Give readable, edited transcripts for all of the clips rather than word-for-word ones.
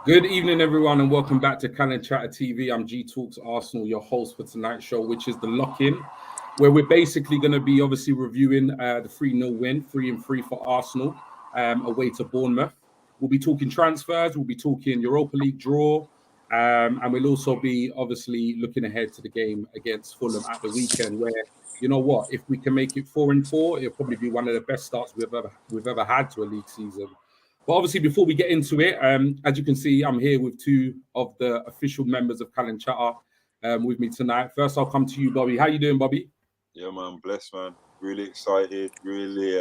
Good evening, everyone, and welcome back to Cannon Chatter TV. I'm G Talks Arsenal, your host for tonight's show, which is the lock-in, where we're basically going to be obviously reviewing the 3-0 win, 3-3 for Arsenal, away to Bournemouth. We'll be talking transfers, we'll be talking Europa League draw, and we'll also be obviously looking ahead to the game against Fulham at the weekend, where, you know what, if we can make it 4-4, it'll probably be one of the best starts we've ever had to a league season. But obviously, before we get into it, as you can see, I'm here with two of the official members of Cannon Chatter with me tonight. First, I'll come to you, Bobby. How you doing, Bobby? Yeah, man, blessed, man. Really excited, really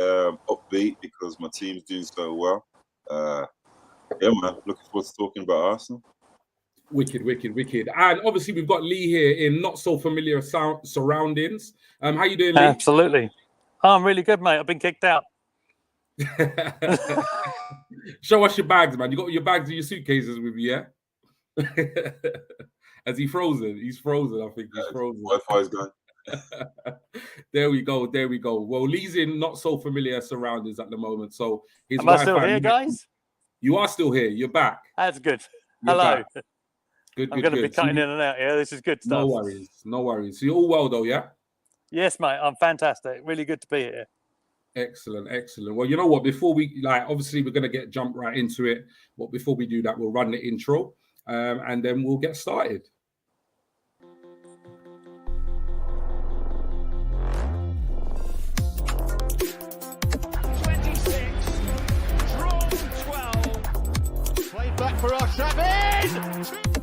upbeat because my team's doing so well. Yeah, man, looking forward to talking about Arsenal. Wicked. And obviously, we've got Lee here in not so familiar surroundings. How you doing, Lee? Absolutely. Oh, I'm really good, mate. I've been kicked out. Show us your bags, man. You got your bags and your suitcases with you, yeah? Has he frozen? He's frozen, I think. He's frozen. Wi-Fi's gone. There we go. Well, Lee's in not so familiar surroundings at the moment. So his Am I still here, guys? You are still here. You're back. That's good. You're Hello. Back. Good. I'm going to be cutting in and out. Yeah, this is good stuff. No worries. So you're all well, though, yeah? Yes, mate. I'm fantastic. Really good to be here. Excellent. Well, you know what? Before we obviously we're going to jump right into it. But before we do that, we'll run the intro, and then we'll get started. Back for us, Shabin!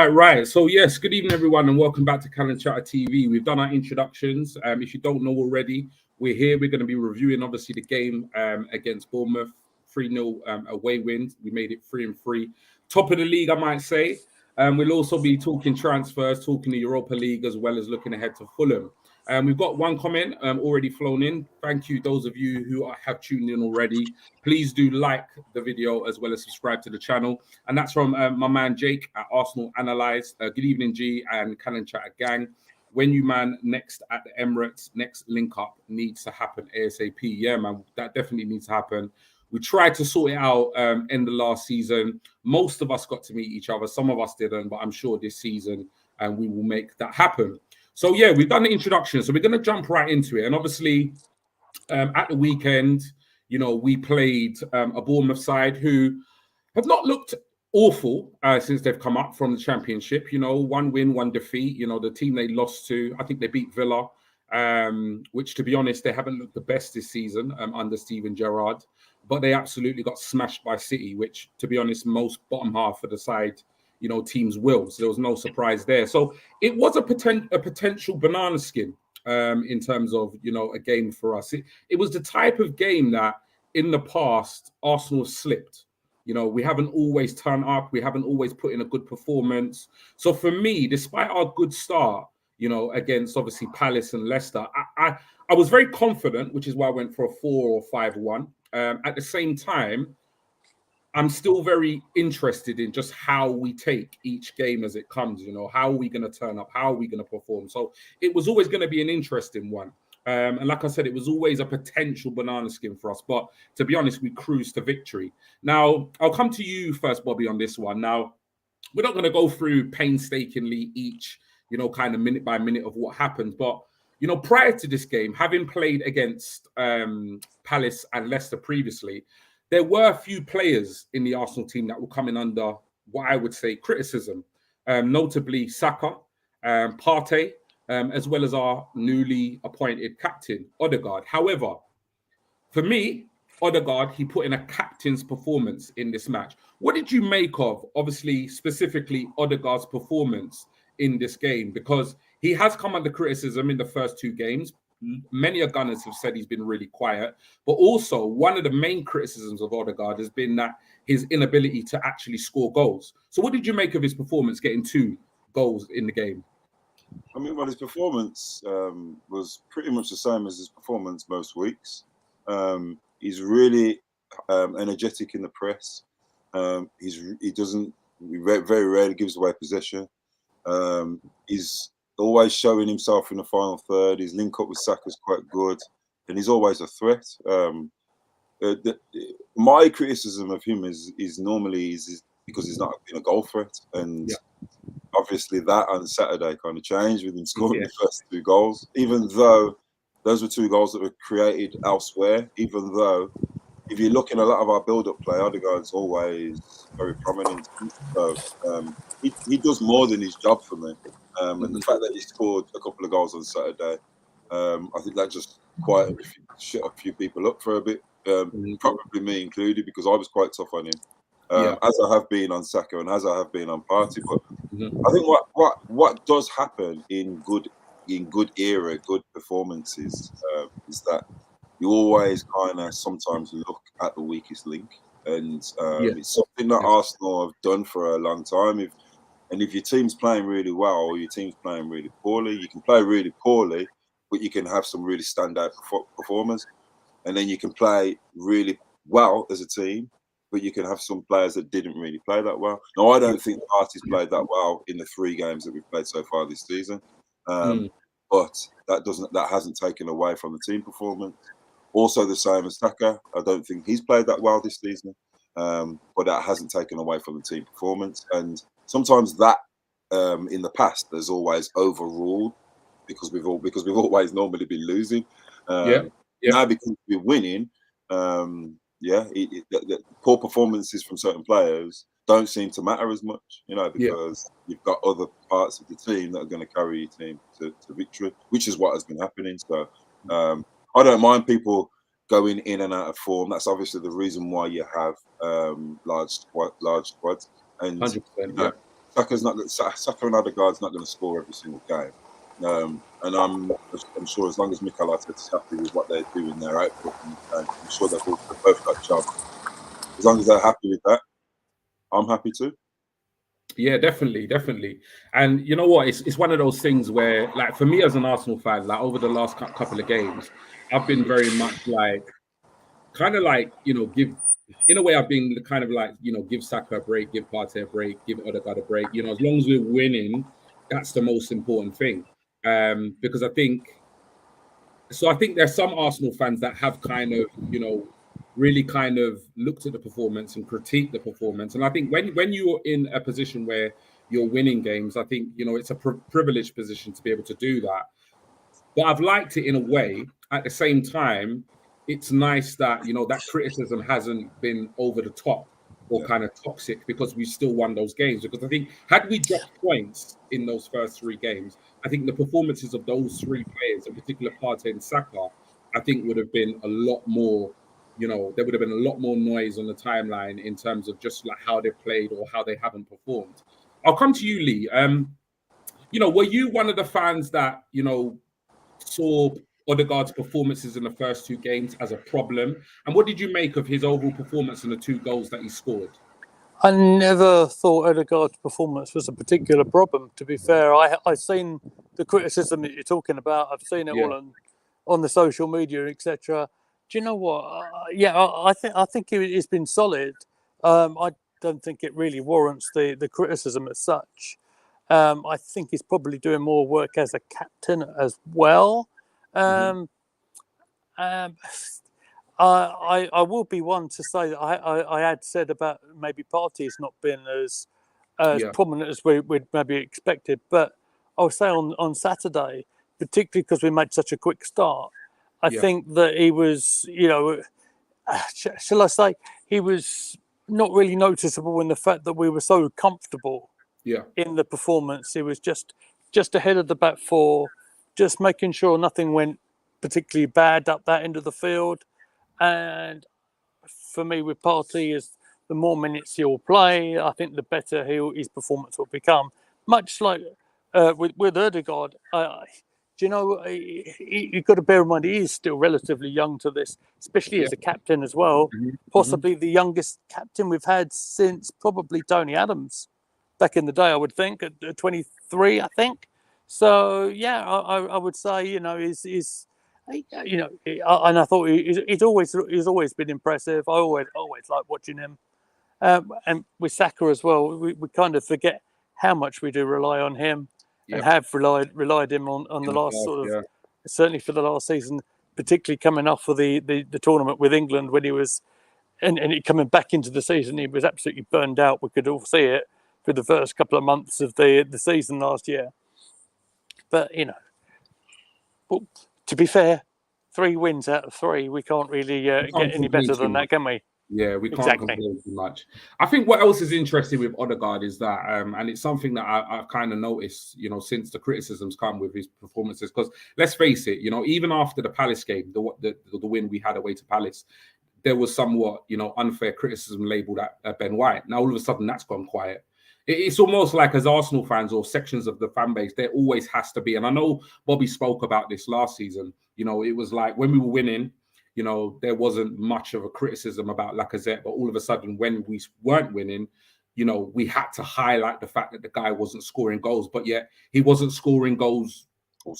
Right. So yes, good evening, everyone, and welcome back to Cannon Chatter TV. We've done our introductions. If you don't know already, we're here. We're going to be reviewing, obviously, the game against Bournemouth, 3-0 away win. We made it 3-3. Top of the league, I might say. We'll also be talking transfers, talking the Europa League, as well as looking ahead to Fulham. We've got one comment already flown in. Thank you, those of you who have tuned in already. Please do like the video as well as subscribe to the channel. And that's from my man Jake at Arsenal Analyzed. Good evening, G and Cannon Chatter gang. When you man next at the Emirates, next link up needs to happen ASAP. Yeah, man, that definitely needs to happen. We tried to sort it out end of last season. Most of us got to meet each other. Some of us didn't, but I'm sure this season we will make that happen. So, yeah, we've done the introduction. So we're going to jump right into it. And obviously, at the weekend, you know, we played a Bournemouth side who have not looked awful since they've come up from the Championship. You know, one win, one defeat. You know, the team they lost to, I think they beat Villa, which, to be honest, they haven't looked the best this season under Steven Gerrard. But they absolutely got smashed by City, which, to be honest, most bottom half of the side, you know, teams will. So there was no surprise there. So it was a potential banana skin in terms of, you know, a game for us. It was the type of game that in the past, Arsenal slipped. You know, we haven't always turned up. We haven't always put in a good performance. So for me, despite our good start, you know, against obviously Palace and Leicester, I was very confident, which is why I went for a 4 or 5-1. At the same time, I'm still very interested in just how we take each game as it comes. You know, how are we going to turn up? How are we going to perform? So it was always going to be an interesting one. And like I said, it was always a potential banana skin for us. But to be honest, we cruised to victory. Now, I'll come to you first, Bobby, on this one. Now, we're not going to go through painstakingly each, you know, kind of minute by minute of what happened. But, you know, prior to this game, having played against Palace and Leicester previously, there were a few players in the Arsenal team that were coming under what I would say criticism, notably Saka, Partey, as well as our newly appointed captain, Odegaard. However, for me, Odegaard, he put in a captain's performance in this match. What did you make of, obviously, specifically Odegaard's performance in this game? Because he has come under criticism in the first 2 games. Many of Gunners have said he's been really quiet, but also one of the main criticisms of Odegaard has been that his inability to actually score goals. So what did you make of his performance getting 2 goals in the game? I mean, well, his performance was pretty much the same as his performance most weeks. He's really energetic in the press. He very rarely gives away possession. He's always showing himself in the final third. His link up with Saka is quite good, and he's always a threat. My criticism of him is normally because he's not been a goal threat, and obviously that on Saturday kind of changed with him scoring the first 2 goals, even though those were 2 goals that were created elsewhere. Even though, if you look in a lot of our build-up play, Odegaard's always very prominent. So he does more than his job for me. And the fact that he scored a couple of goals on Saturday, I think that just quite shut a few people up for a bit, probably me included, because I was quite tough on him, as I have been on Saka and as I have been on Partey. But I think what does happen in good era, good performances, is that you always kind of sometimes look at the weakest link, and it's something that Arsenal have done for a long time. If your team's playing really well or your team's playing really poorly, you can play really poorly, but you can have some really standout performers. And then you can play really well as a team, but you can have some players that didn't really play that well. Now, I don't think Partey's played that well in the 3 games that we've played so far this season. But that hasn't taken away from the team performance. Also the same as Saka. I don't think he's played that well this season. But that hasn't taken away from the team performance. And sometimes that in the past has always overruled because we've always normally been losing. Now because we're winning, the poor performances from certain players don't seem to matter as much, because you've got other parts of the team that are going to carry your team to victory, which is what has been happening. So I don't mind people going in and out of form. That's obviously the reason why you have large squads. And 100%, Saka and Odegaard's not going to score every single game. And I'm sure as long as Mikel Arteta's happy with what they're doing, their output, I'm sure they've both got jobs. As long as they're happy with that, I'm happy too. Yeah, definitely. And you know what? It's one of those things where, like, for me as an Arsenal fan, like over the last couple of games, I've been very much like, in a way, I've been kind of like, give Saka a break, give Partey a break, give Odegaard a break. As long as we're winning, that's the most important thing. Because I think there's some Arsenal fans that have kind of, really kind of looked at the performance and critiqued the performance. And I think when you're in a position where you're winning games, I think, it's a privileged position to be able to do that. But I've liked it in a way. At the same time, it's nice that, that criticism hasn't been over the top or kind of toxic, because we still won those games. Because I think had we dropped points in those first 3 games, I think the performances of those 3 players, in particular Partey and Saka, I think would have been a lot more, there would have been a lot more noise on the timeline in terms of just like how they played or how they haven't performed. I'll come to you, Lee. Were you one of the fans that, saw Odegaard's performances in the first 2 games as a problem? And what did you make of his overall performance and the 2 goals that he scored? I never thought Odegaard's performance was a particular problem, to be fair. I've seen the criticism that you're talking about. I've seen it all on the social media, etc. Do you know what? I think he's been solid. I don't think it really warrants the criticism as such. I think he's probably doing more work as a captain as well. I will be one to say that I had said about maybe Partey's not been as prominent as we'd maybe expected. But I'll say on Saturday, particularly because we made such a quick start, I think that he was, shall I say, he was not really noticeable in the fact that we were so comfortable in the performance. He was just ahead of the back 4, just making sure nothing went particularly bad up that end of the field. And for me, with Partey, is the more minutes he'll play, I think the better his performance will become. Much like with Odegaard, do you know, you've got to bear in mind he is still relatively young to this, especially as a captain as well. Possibly the youngest captain we've had since probably Tony Adams back in the day, I would think, at 23, I think. So, yeah, I would say, you know, you know, and I thought he's always been impressive. I always like watching him. And with Saka as well, we kind of forget how much we do rely on him. And have relied him on the last sort of, certainly for the last season, particularly coming off for the tournament with England when he was, and coming back into the season, he was absolutely burned out. We could all see it for the first couple of months of the season last year. But, you know, well, to be fair, 3 wins out of 3, we can't really get any better than that, can we? Yeah, we can't complain too much. I think what else is interesting with Odegaard is that, and it's something that I've kind of noticed, you know, since the criticisms come with his performances, because let's face it, you know, even after the Palace game, the win we had away to Palace, there was somewhat, you know, unfair criticism labelled at Ben White. Now, all of a sudden, that's gone quiet. It's almost like as Arsenal fans or sections of the fan base, there always has to be, and I know Bobby spoke about this last season, you know, it was like when we were winning, you know, there wasn't much of a criticism about Lacazette, but all of a sudden when we weren't winning, you know, we had to highlight the fact that the guy wasn't scoring goals, but yet he wasn't scoring goals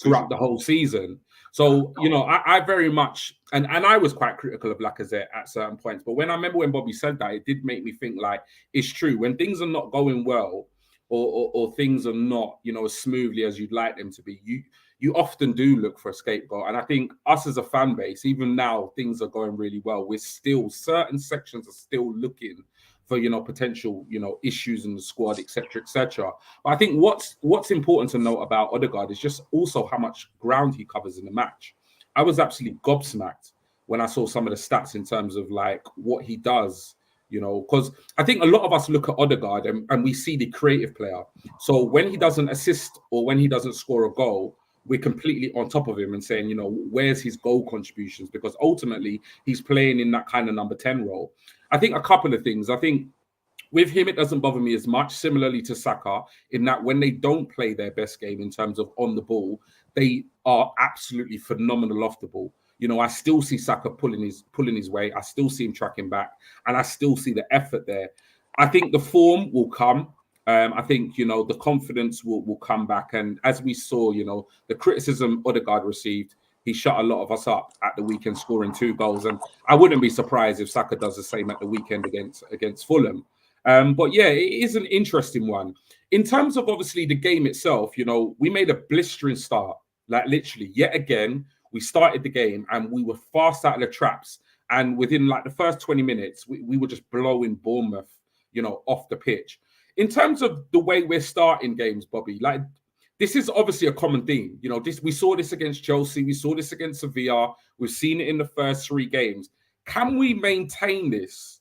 throughout the whole season. So, you know, I very much, and I was quite critical of Lacazette at certain points, but when I remember when Bobby said that, it did make me think like, it's true. When things are not going well or things are not, you know, as smoothly as you'd like them to be, you often do look for a scapegoat. And I think us as a fan base, even now things are going really well, we're still, certain sections are still looking for, you know, potential, you know, issues in the squad, etc., etc. But I think what's important to note about Odegaard is just also how much ground he covers in the match. I was absolutely gobsmacked when I saw some of the stats in terms of like what he does, you know, because I think a lot of us look at Odegaard and we see the creative player. So when he doesn't assist or when he doesn't score a goal, we're completely on top of him and saying, you know, where's his goal contributions? Because ultimately he's playing in that kind of number 10 role. I think a couple of things. I think with him, it doesn't bother me as much, similarly to Saka, in that when they don't play their best game in terms of on the ball, they are absolutely phenomenal off the ball. You know, I still see Saka pulling his weight. I still see him tracking back, and I still see the effort there. I think the form will come. I think, you know, the confidence will come back. And as we saw, you know, the criticism Odegaard received, he shut a lot of us up at the weekend, scoring 2 goals. And I wouldn't be surprised if Saka does the same at the weekend against Fulham. But yeah, it is an interesting one. In terms of obviously the game itself, you know, we made a blistering start, like literally yet again. We started the game and we were fast out of the traps. And within like the first 20 minutes, we were just blowing Bournemouth, you know, off the pitch. In terms of the way we're starting games, Bobby, like this is obviously a common theme. You know, we saw this against Chelsea. We saw this against Sevilla. We've seen it in the first 3 games. Can we maintain this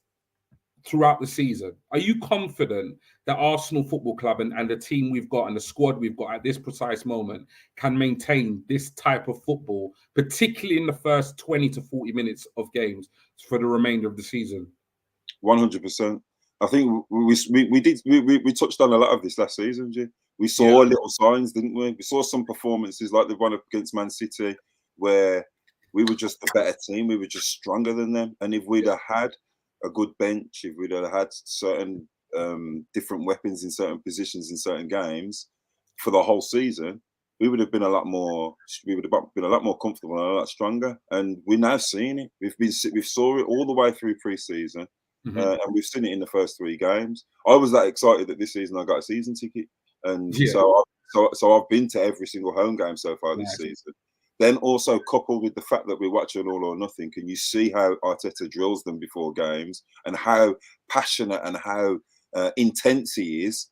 throughout the season? Are you confident that Arsenal Football Club and the team we've got and the squad we've got at this precise moment can maintain this type of football, particularly in the first 20 to 40 minutes of games for the remainder of the season? 100%. I think we touched on a lot of this last season, G. We saw little signs, didn't we? We saw some performances like the one up against Man City where we were just a better team. We were just stronger than them. And if we'd have had a good bench, if we'd have had certain different weapons in certain positions in certain games for the whole season, we would have been a lot more. We would have been a lot more comfortable and a lot stronger. And we're now seeing it. We saw it all the way through pre-season. And we've seen it in the first 3 games. I was that excited that this season I got a season ticket, and so I've been to every single home game so far this season. Then also coupled with the fact that we're watching All or Nothing, can you see how Arteta drills them before games and how passionate and how intense he is?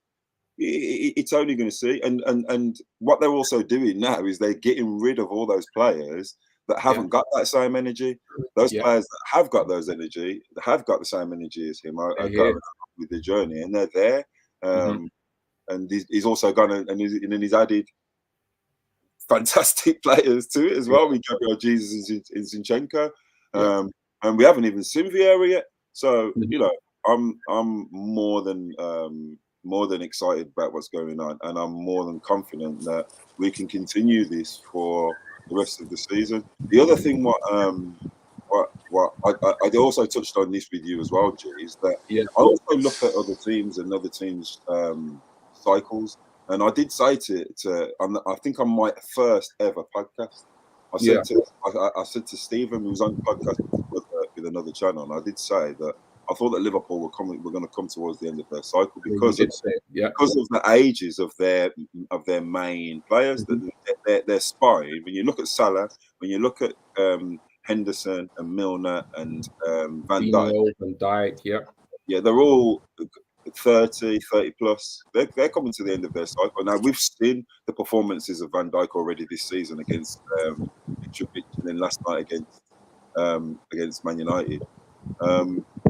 It's only going to see, and what they're also doing now is they're getting rid of all those players that haven't got that same energy. Those players that have got those energy, that have got the same energy as him, are going with the journey, and they're there. And he's also gone and he's added fantastic players to it as well. We got Jesus and Zinchenko, and we haven't even seen Vieira yet. So you know, I'm more than more than excited about what's going on, and I'm more than confident that we can continue this for the rest of the season. The other thing, what I also touched on this with you as well, G, is that I also look at other teams and other teams' cycles, and I did say I think on my first ever podcast, I said to Stephen, who was on the podcast with another channel, and I did say that I thought that Liverpool were going to come towards the end of their cycle because of the ages of their main players, their spine. When you look at Salah, when you look at Henderson and Milner and Van Dijk, they're all 30 plus. They're coming to the end of their cycle. Now, we've seen the performances of Van Dijk already this season against Mitrovic, and then last night against Man United.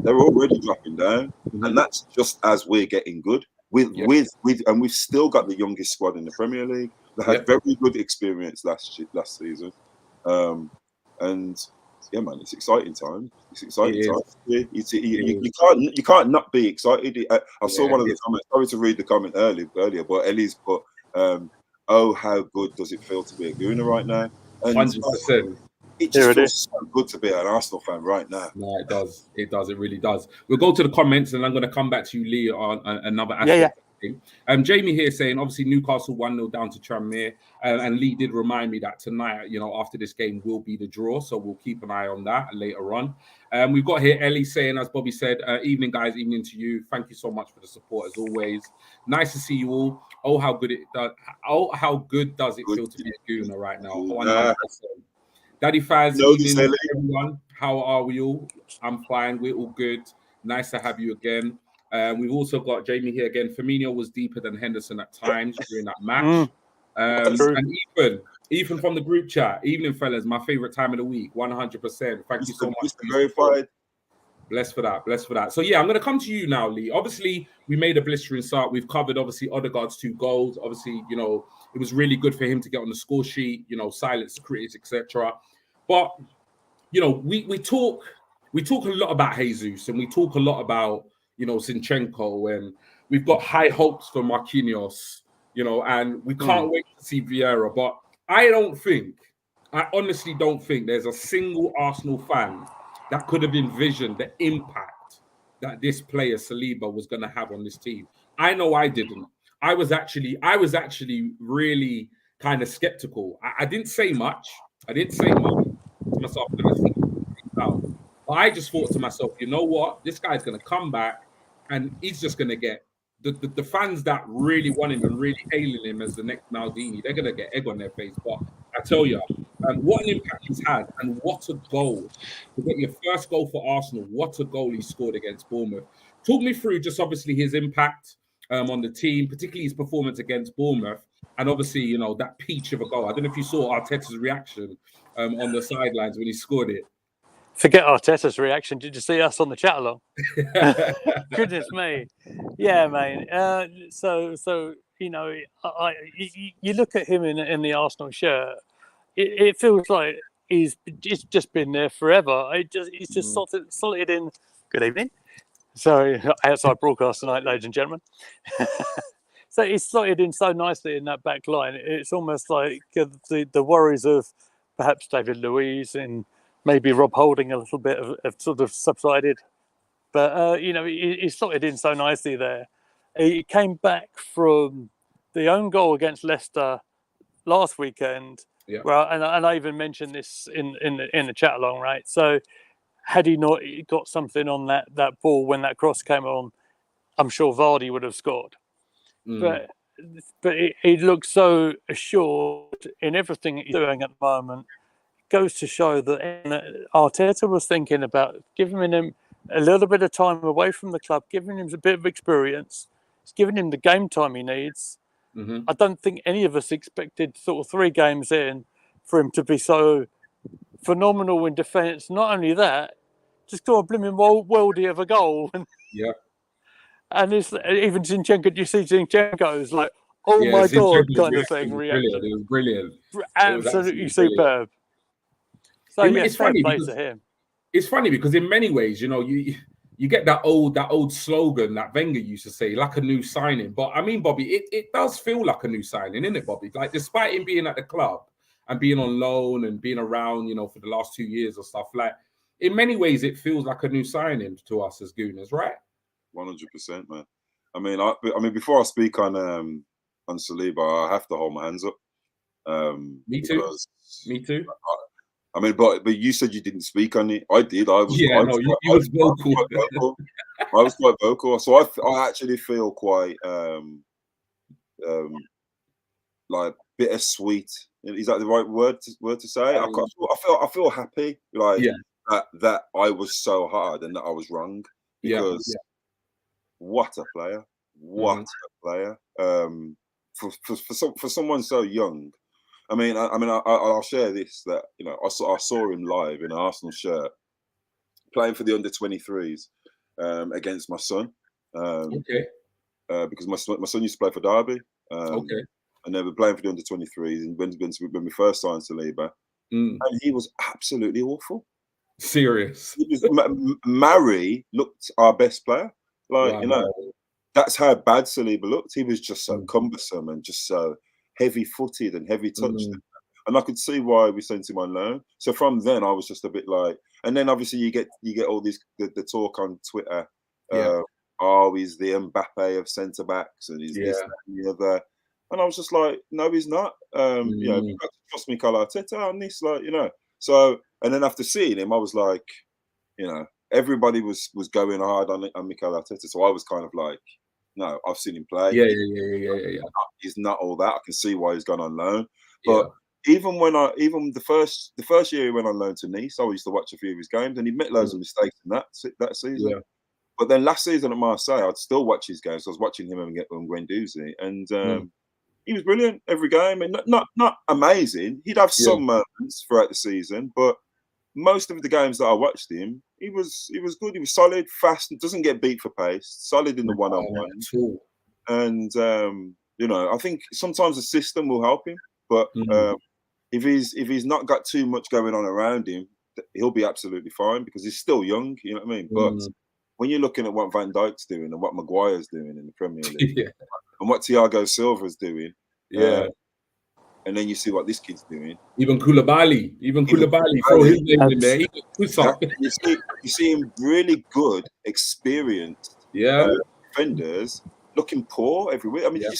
They're already dropping down, and that's just as we're getting good. And we've still got the youngest squad in the Premier League. They had very good experience last season, and yeah, man, it's exciting time. It's exciting time. You can't not be excited. I saw one of the comments. Sorry to read the comment earlier, but Ellie's put, "Oh, how good does it feel to be a Gooner right now?" 100%. It just feels so good to be an Arsenal fan right now. No, it does. It really does. We'll go to the comments, and I'm going to come back to you, Lee, on another aspect. Jamie here saying, obviously, Newcastle 1-0 down to Tranmere. And Lee did remind me that tonight, after this game will be the draw. So we'll keep an eye on that later on. We've got here Ellie saying, as Bobby said, evening, guys, evening to you. Thank you so much for the support, as always. Nice to see you all. Oh, how good does it feel to be a Gooner right now? 100%. Daddy Faz, evening, everyone. How are we all? I'm fine. We're all good. Nice to have you again. We've also got Jamie here again. Firmino was deeper than Henderson at times during that match. And Ethan from the group chat. Evening, fellas. My favorite time of the week. 100%. Thank you so much. Verified. Blessed for that. So, yeah, I'm going to come to you now, Lee. Obviously, we made a blistering start. We've covered, obviously, Odegaard's 2 goals. Obviously, it was really good for him to get on the score sheet, silence the critics, etc. But, we talk a lot about Jesus, and we talk a lot about, Zinchenko, and we've got high hopes for Marquinhos, and we can't wait to see Vieira. But I honestly don't think there's a single Arsenal fan that could have envisioned the impact that this player Saliba was going to have on this team. I know I didn't. I was actually really kind of skeptical. I didn't say much. To myself. But I just thought to myself, you know what? This guy's going to come back, and he's just going to get the fans that really want him and really hailing him as the next Maldini. They're going to get egg on their face. But I tell you, what an impact he's had, and what a goal to get your first goal for Arsenal. What a goal he scored against Bournemouth. Talk me through just obviously his impact on the team, particularly his performance against Bournemouth, and obviously that peach of a goal. I don't know if you saw Arteta's reaction on the sidelines when he scored it. Forget Arteta's reaction. Did you see us on the chat along? Goodness me. Yeah, man. So you look at him in the Arsenal shirt, it feels like he's just been there forever. He's just slotted in. Good evening. Sorry, outside broadcast tonight, ladies and gentlemen. So he's slotted in so nicely in that back line. It's almost like the worries of perhaps David Luiz and maybe Rob Holding a little bit have sort of subsided. But, he slotted in so nicely there. He came back from the own goal against Leicester last weekend. Yeah. Well, and I even mentioned this in the chat along, right? So had he not got something on that ball when that cross came on, I'm sure Vardy would have scored. But he looks so assured in everything he's doing at the moment. Goes to show that Arteta was thinking about giving him a little bit of time away from the club, giving him a bit of experience. It's giving him the game time he needs. I don't think any of us expected sort of 3 games in for him to be so phenomenal in defence. Not only that, just got a blooming worldie of a goal. Yeah. And it's even Zinchenko, you see Zinchenko's like, oh my God, kind of thing. Reaction. It was brilliant. Absolutely superb. So it's funny because it's funny because in many ways, you get that old slogan that Wenger used to say, like a new signing. But I mean, Bobby, it does feel like a new signing, isn't it, Bobby? Like, despite him being at the club and being on loan and being around, for the last 2 years or stuff, like, in many ways, it feels like a new signing to us as Gooners, right? 100%, man. I mean, before I speak on Saliba, I have to hold my hands up. Me too. Me too. I mean, but you said you didn't speak on it. I did. I was. Yeah, I was vocal. I was quite vocal. So I actually feel quite like bittersweet. Is that the right word to say? I feel happy, like that I was so hard and that I was wrong, because what a player! What a player! For someone so young. I mean, I'll share this, that I saw him live in an Arsenal shirt playing for the under-23s against my son. Because my son used to play for Derby. And they were playing for the under-23s, and when we first signed Saliba, and he was absolutely awful. Serious. Mari looked our best player. Like, that's how bad Saliba looked. He was just so cumbersome and just so heavy-footed and heavy-touched. And I could see why we sent him on loan. So from then, I was just a bit like, and then obviously you get all these the talk on Twitter. He's the Mbappe of centre backs, and he's this, that, and the other. And I was just like, no, he's not. You've got to trust Mikel Arteta on this, So, and then after seeing him, I was like, everybody was going hard on Mikel Arteta. So I was kind of like, no, I've seen him play. Yeah. He's not all that. I can see why he's gone on loan. But even the first year he went on loan to Nice, I used to watch a few of his games, and he made loads of mistakes in that season. Yeah. But then last season at Marseille, I'd still watch his games. So I was watching him and Guendouzi, and he was brilliant every game, and not amazing. He'd have some moments throughout the season, but most of the games that I watched him, he was good. He was solid, fast, doesn't get beat for pace, solid in the one-on-one. And I think sometimes the system will help him, but if he's not got too much going on around him, he'll be absolutely fine, because he's still young. You know what I mean? But when you're looking at what Van Dijk's doing and what Maguire's doing in the Premier League, and what Thiago Silva's doing, and then you see what this kid's doing. Even Koulibaly, throw his name in there. You see him really good, experienced defenders looking poor everywhere. I mean, did you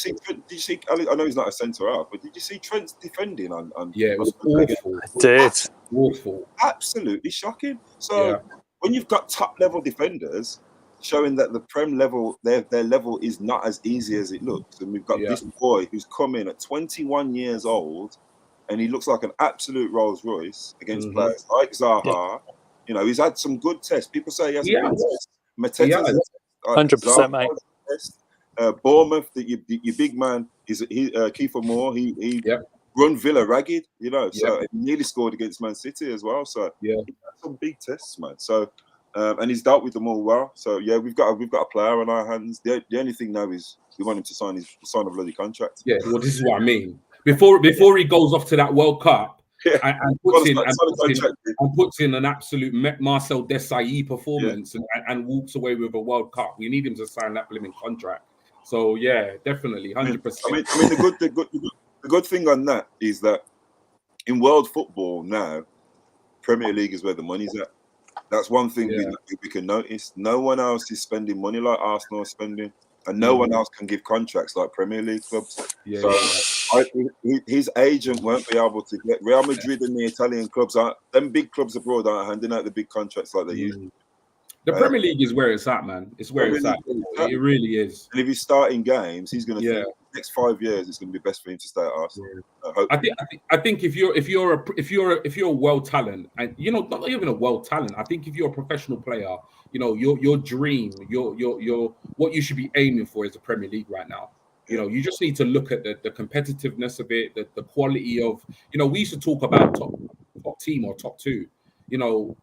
see? I know he's not a centre half, but did you see Trent's defending on? It was awful. It did. Awful. Absolutely shocking. So when you've got top level defenders showing that the Prem level, their level is not as easy as it looks, and we've got this boy who's come in at 21 years old, and he looks like an absolute Rolls Royce against players like Zaha. He's had some good tests. People say he hasn't been tested. Mateta's 100%, mate. Bournemouth, your big man, Kiefer Moore. He run Villa ragged, So he nearly scored against Man City as well. So he had some big tests, man. So and he's dealt with them all well. So we've got a player on our hands. The only thing now is we want him to sign a bloody contract. Yeah, well, this is what I mean. Before he goes off to that World Cup and puts in an absolute Marcel Desailly performance and walks away with a World Cup, we need him to sign that blooming contract. So definitely, 100%. I mean, the good thing on that is that in world football now, Premier League is where the money's at. That's one thing we can notice. No one else is spending money like Arsenal are spending, and no one else can give contracts like Premier League clubs. His agent won't be able to get Real Madrid and the Italian clubs. Them big clubs abroad aren't handing out the big contracts like they used to. The Premier League is where it's at, man. It's where it's at. It really is. And if he's starting games, he's going to think the next 5 years it's going to be best for him to stay at Arsenal. I think if you're a world talent, and not even a world talent, I think if you're a professional player, your dream, your what you should be aiming for is the Premier League right now. You just need to look at the competitiveness of it, the quality of. We used to talk about top team or top two.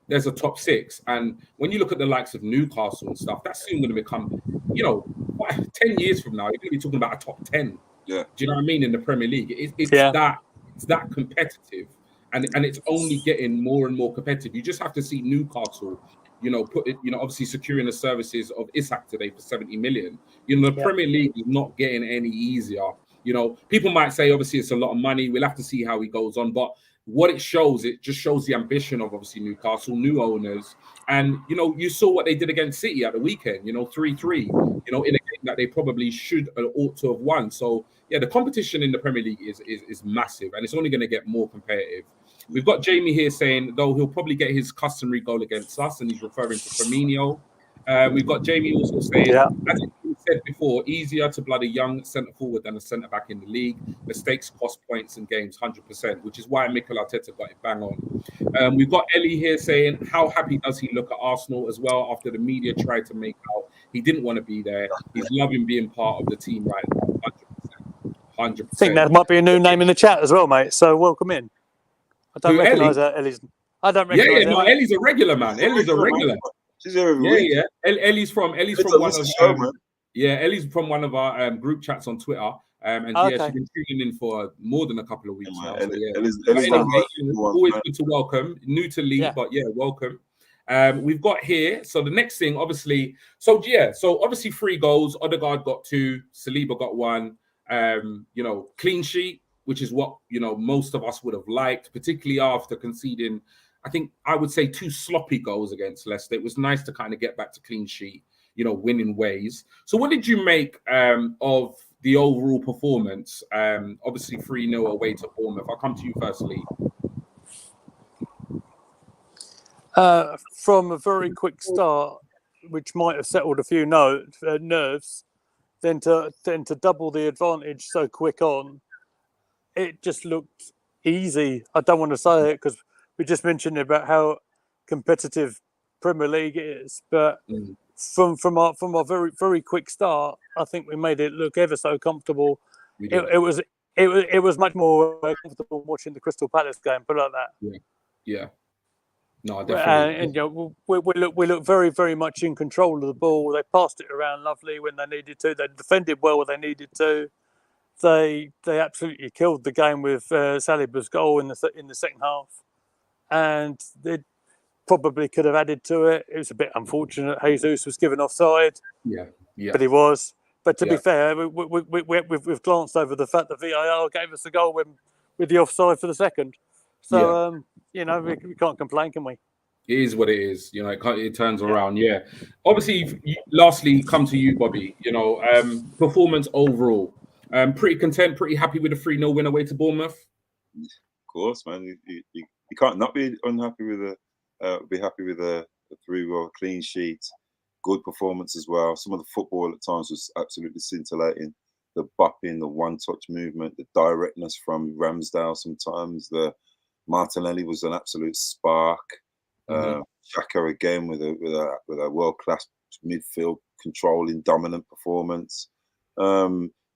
There's a top six, and when you look at the likes of Newcastle and stuff, that's soon going to become, 10 years from now, you're going to be talking about a top 10. Yeah. Do you know what I mean? In the Premier League, it's that competitive, and it's only getting more and more competitive. You just have to see Newcastle obviously securing the services of Isak today for 70 million. The Premier League is not getting any easier. People might say, obviously, it's a lot of money. We'll have to see how he goes on. But what it just shows the ambition of, obviously, Newcastle, new owners. And, you saw what they did against City at the weekend, 3-3, in a game that they probably should or ought to have won. So, yeah, the competition in the Premier League is massive, and it's only going to get more competitive. We've got Jamie here saying, though, he'll probably get his customary goal against us, and he's referring to Firmino. We've got Jamie also saying, as I said before, easier to blood a young centre-forward than a centre-back in the league. Mistakes cost points in games, 100%, which is why Mikel Arteta got it bang on. We've got Ellie here saying, how happy does he look at Arsenal as well after the media tried to make out he didn't want to be there. He's loving being part of the team right now, 100%. I think that might be a new name in the chat as well, mate, so welcome in. I don't recognise Ellie's. I don't recognise Ellie. Ellie's a regular, man. Ellie's a regular. She's here every week. Yeah. Ellie's from one of Ellie's from one of our group chats on Twitter. And she's been tuning in for more than a couple of weeks now. Ellie's always good to welcome. New to league, but welcome. We've got here. So the next thing, obviously, obviously 3 goals. Odegaard got 2. Saliba got 1. Clean sheet, which is what most of us would have liked, particularly after conceding, I would say 2 sloppy goals against Leicester. It was nice to kind of get back to clean sheet, winning ways. So what did you make of the overall performance? Obviously 3-0 away to Bournemouth. I'll come to you first, Lee. From a very quick start, which might have settled a few nerves, then to double the advantage so quick on, it just looked easy. I don't want to say it because we just mentioned about how competitive Premier League is, but from our very very quick start, I think we made it look ever so comfortable. It was much more comfortable watching the Crystal Palace game, put it like that. Yeah. No, definitely. And we look very very much in control of the ball. They passed it around lovely when they needed to. They defended well when they needed to. They absolutely killed the game with Saliba's goal in the second half, and they probably could have added to it. It was a bit unfortunate. Jesus was given offside. Yeah. But he was. But to be fair, we've glanced over the fact that VAR gave us the goal with the offside for the second. So we can't complain, can we? It is what it is. It turns around. Yeah. Obviously, lastly, come to you, Bobby. Performance overall. Pretty content, pretty happy with a 3-0 win away to Bournemouth. Of course, man. You can't not be unhappy with be happy with a 3-0 clean sheet. Good performance as well. Some of the football at times was absolutely scintillating. The bopping, the one-touch movement, the directness from Ramsdale sometimes. The Martinelli was an absolute spark. Xhaka again with a world-class midfield controlling, dominant performance.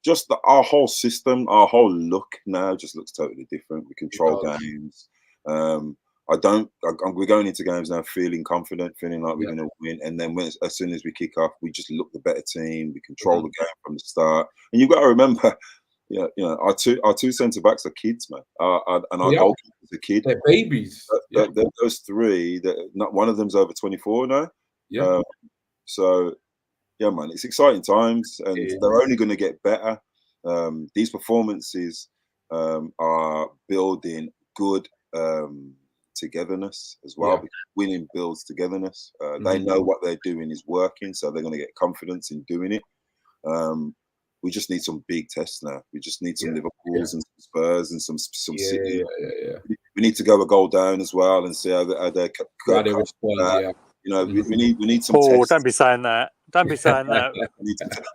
Just our whole system, our whole look now just looks totally different. We control games. We're going into games now feeling confident, feeling like we're going to win. And then as soon as we kick off, we just look the better team. We control the game from the start. And you've got to remember, our two centre backs are kids, man. And our goalkeeper's a kid. They're babies. Those 3, not one of them's over 24 now. Yeah. Yeah, man, it's exciting times, and they're only going to get better. These performances are building good togetherness as well. Because winning builds togetherness. They know what they're doing is working, so they're going to get confidence in doing it. We just need some big tests now. We just need some Liverpools and some Spurs and some City. We need to go a goal down as well and see how they respond. We need some tests. Don't be saying that. Don't be saying that.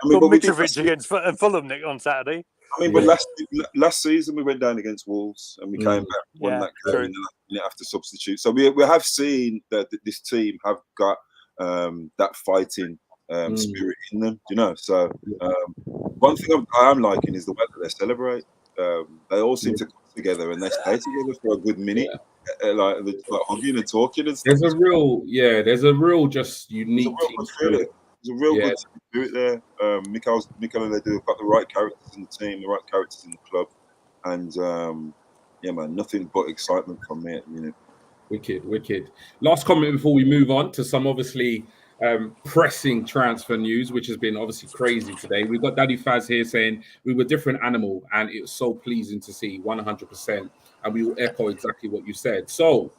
Mitrovic against Fulham on Saturday. But last season we went down against Wolves and we came back, won that game in the minute after substitute. So we have seen that this team have got that fighting spirit in them, So one thing I am liking is the way that they celebrate. They all seem to come together and they stay together for a good minute. Like hugging and talking and stuff. There's a real just unique team spirit. There's a real good spirit there. Mikel and they have got the right characters in the team, the right characters in the club, and man, nothing but excitement from me at the minute. Wicked. Last comment before we move on to some obviously pressing transfer news, which has been obviously crazy today. We've got Daddy Faz here saying we were different animal, and it was so pleasing to see 100%. And we will echo exactly what you said. So,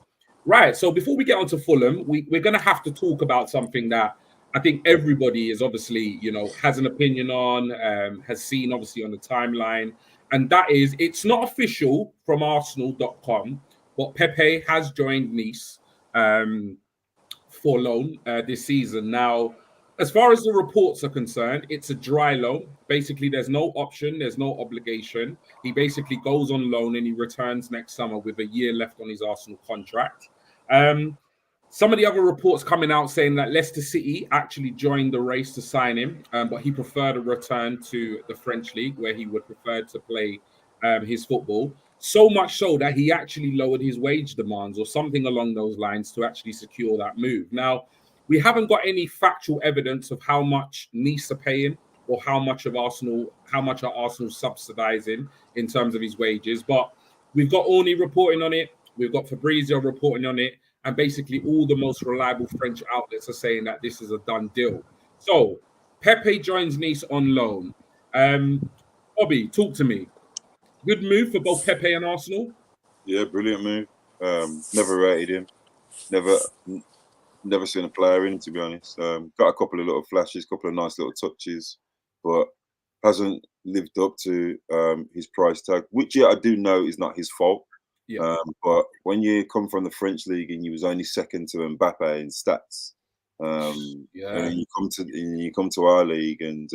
right. So before we get on to Fulham, we're going to have to talk about something that I think everybody is obviously, has an opinion on, has seen obviously on the timeline. And that is, it's not official from Arsenal.com, but Pepe has joined Nice for loan this season. Now, as far as the reports are concerned, it's a dry loan. Basically, there's no option, there's no obligation. He basically goes on loan and he returns next summer with a year left on his Arsenal contract. Some of the other reports coming out saying that Leicester City actually joined the race to sign him, but he preferred a return to the French league where he would prefer to play his football. So much so that he actually lowered his wage demands or something along those lines to actually secure that move. Now, we haven't got any factual evidence of how much Nice are paying or how much are Arsenal subsidizing in terms of his wages. But we've got Orny reporting on it. We've got Fabrizio reporting on it. And basically all the most reliable French outlets are saying that this is a done deal. So Pepe joins Nice on loan. Bobby, talk to me. Good move for both Pepe and Arsenal. Yeah, brilliant move. Never rated him. Never seen a player in him, to be honest. Got a couple of little flashes, couple of nice little touches, but hasn't lived up to his price tag, which I do know is not his fault. Yeah. But when you come from the French league and you was only second to Mbappe in stats, and you come to our league and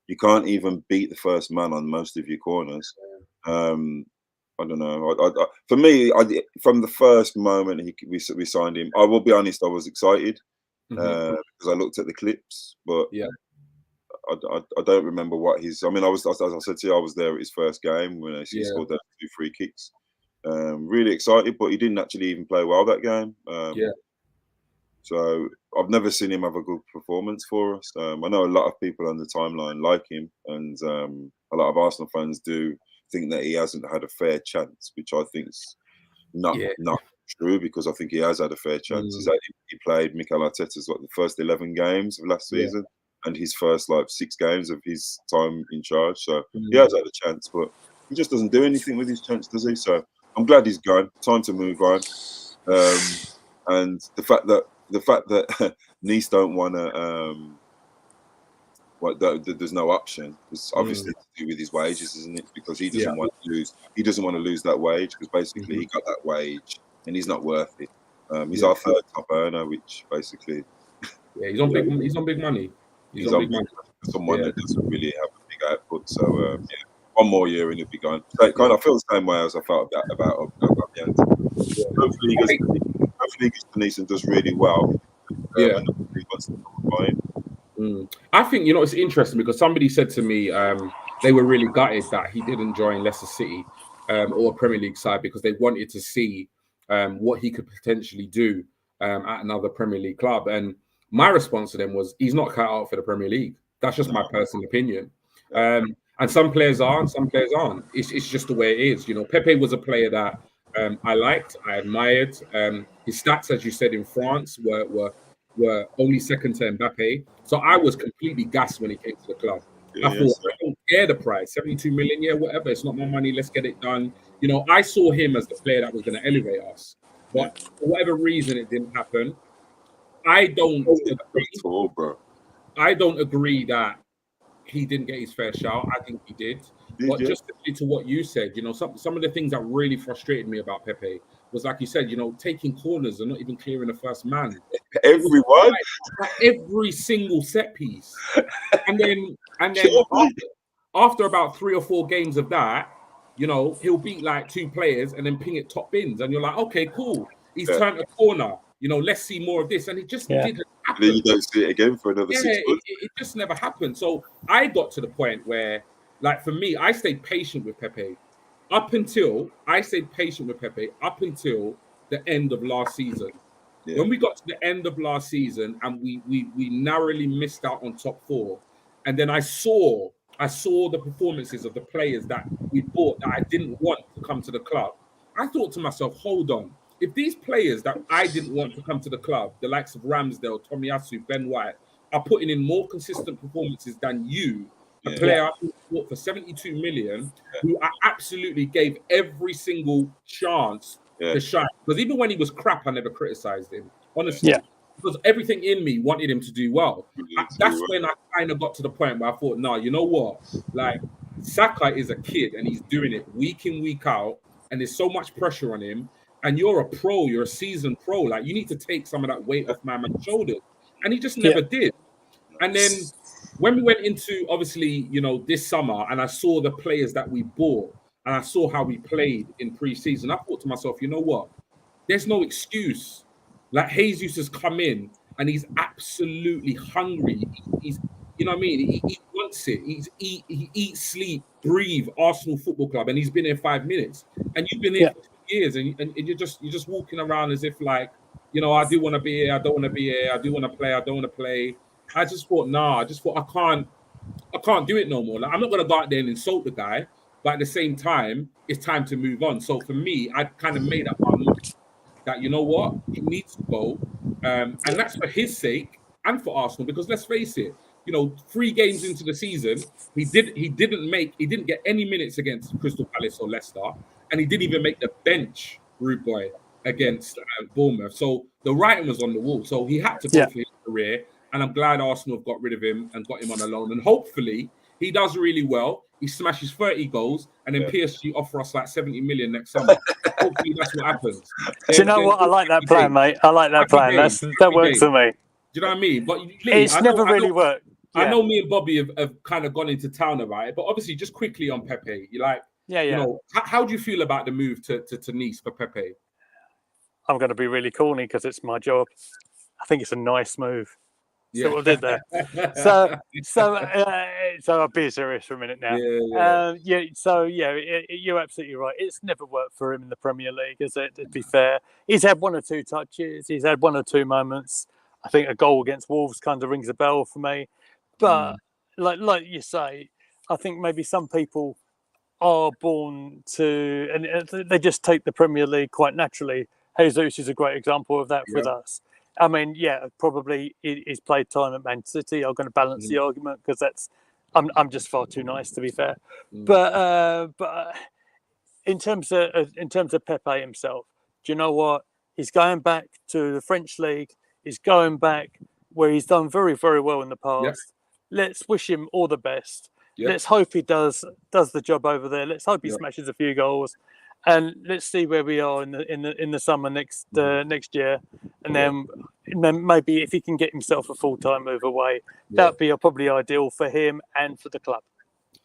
you can't even beat the first man on most of your corners. I don't know. For me, from the first moment we signed him, I will be honest, I was excited because I looked at the clips, but I don't remember what his. I mean, as I said to you, I was there at his first game when he scored those 2 free kicks. Really excited, but he didn't actually even play well that game. So I've never seen him have a good performance for us. I know a lot of people on the timeline like him, and a lot of Arsenal fans do think that he hasn't had a fair chance, which I think is not true, because I think he has had a fair chance. He played Mikel Arteta's the first 11 games of last season and his first 6 games of his time in charge. So he has had a chance, but he just doesn't do anything with his chance, does he? So I'm glad he's gone. Time to move on. And the fact that Nice don't want to, there's no option. It's obviously to do with his wages, isn't it? Because he doesn't want to lose. He doesn't want to lose that wage, because basically he got that wage and he's not worth it. He's our 3rd top earner, which basically he's on big money. He's on big money. Someone that doesn't really have a big output. So one more year and he'll be gone. So I feel the same way as I felt about Obianti. Hopefully he gets to Nice and does really well. And he wants to come by him. I think it's interesting because somebody said to me they were really gutted that he didn't join Leicester City or a Premier League side, because they wanted to see what he could potentially do at another Premier League club. And my response to them was, he's not cut out for the Premier League. That's just my personal opinion. And some players are and some players aren't. It's just the way it is. Pepe was a player that I liked, I admired. His stats, as you said, in France were only second to Mbappe. So I was completely gassed when he came to the club. I thought, I don't care the price, 72 million, whatever. It's not my money. Let's get it done. I saw him as the player that was going to elevate us. But for whatever reason, it didn't happen. I don't agree that he didn't get his fair shout. I think he did. But just to what you said, some of the things that really frustrated me about Pepe was, like you said, taking corners and not even clearing the first man. Everyone? Every single set piece. And then after about 3 or 4 games of that, he'll beat 2 players and then ping it top bins. And you're like, okay, cool. He's turned a corner. Let's see more of this. And it just didn't happen. Then you don't see it again for another 6 months. It just never happened. So I got to the point where, for me, I stayed patient with Pepe up until the end of last season. Yeah. When we got to the end of last season and we narrowly missed out on top 4, and then I saw the performances of the players that we bought that I didn't want to come to the club. I thought to myself, hold on, if these players that I didn't want to come to the club, the likes of Ramsdale, Tomiyasu, Ben White, are putting in more consistent performances than you, a player who bought for 72 million, who I absolutely gave every single chance to shine. Because even when he was crap, I never criticized him, honestly. Yeah. Because everything in me wanted him to do well. That's when I kind of got to the point where I thought, no, you know what? Like, Saka is a kid and he's doing it week in, week out, and there's so much pressure on him. And you're a pro, you're a seasoned pro. Like, you need to take some of that weight off my man's shoulders. And he just never did. And then when we went into, obviously, you know, this summer, and I saw the players that we bought, and I saw how we played in pre-season, I thought to myself, you know what? There's no excuse. Like, Jesus has come in and he's absolutely hungry. He's, you know what I mean? He wants it. He eats, sleep, breathe Arsenal Football Club, and he's been here 5 minutes. And you've been here for 2 years, and you're just walking around as if, like, you know, I do want to be here, I don't want to be here, I do want to play, I don't want to play. I just thought, I can't do it no more. Like, I'm not going to go out there and insult the guy, but at the same time, it's time to move on. So for me, I kind of made up my mind that, you know what, he needs to go, and that's for his sake and for Arsenal. Because let's face it, you know, 3 games into the season, he didn't get any minutes against Crystal Palace or Leicester, and he didn't even make the bench, rude boy, against Bournemouth. So the writing was on the wall. So he had to go for his career, and I'm glad Arsenal have got rid of him and got him on a loan. And hopefully he does really well. He smashes 30 goals, and then PSG offer us like 70 million next summer. Hopefully that's what happens. Do you know what? I like that plan, mate. I like that plan. That works for me. Do you know what I mean? But it's never really worked. I know me and Bobby have kind of gone into town about it, but obviously, just quickly on Pepe, you like, you know, how do you feel about the move to Nice for Pepe? I'm going to be really corny because it's my job. I think it's a nice move. So what I did there. So I'll be serious for a minute now. You're absolutely right. It's never worked for him in the Premier League, is it? To be fair, he's had 1 or 2 touches. He's had 1 or 2 moments. I think a goal against Wolves kind of rings a bell for me. But like you say, I think maybe some people are born to, and they just take the Premier League quite naturally. Jesus is a great example of that with us. I mean, probably he's played time at Man City. I'm going to balance the argument because I'm just far too nice, to be fair. But in terms of Pepe himself, do you know what? He's going back to the French league. He's going back where he's done very, very well in the past. Let's wish him all the best. Let's hope he does the job over there. Let's hope he smashes a few goals. And let's see where we are in the summer next year, and then maybe if he can get himself a full-time move away, that'd be probably ideal for him and for the club.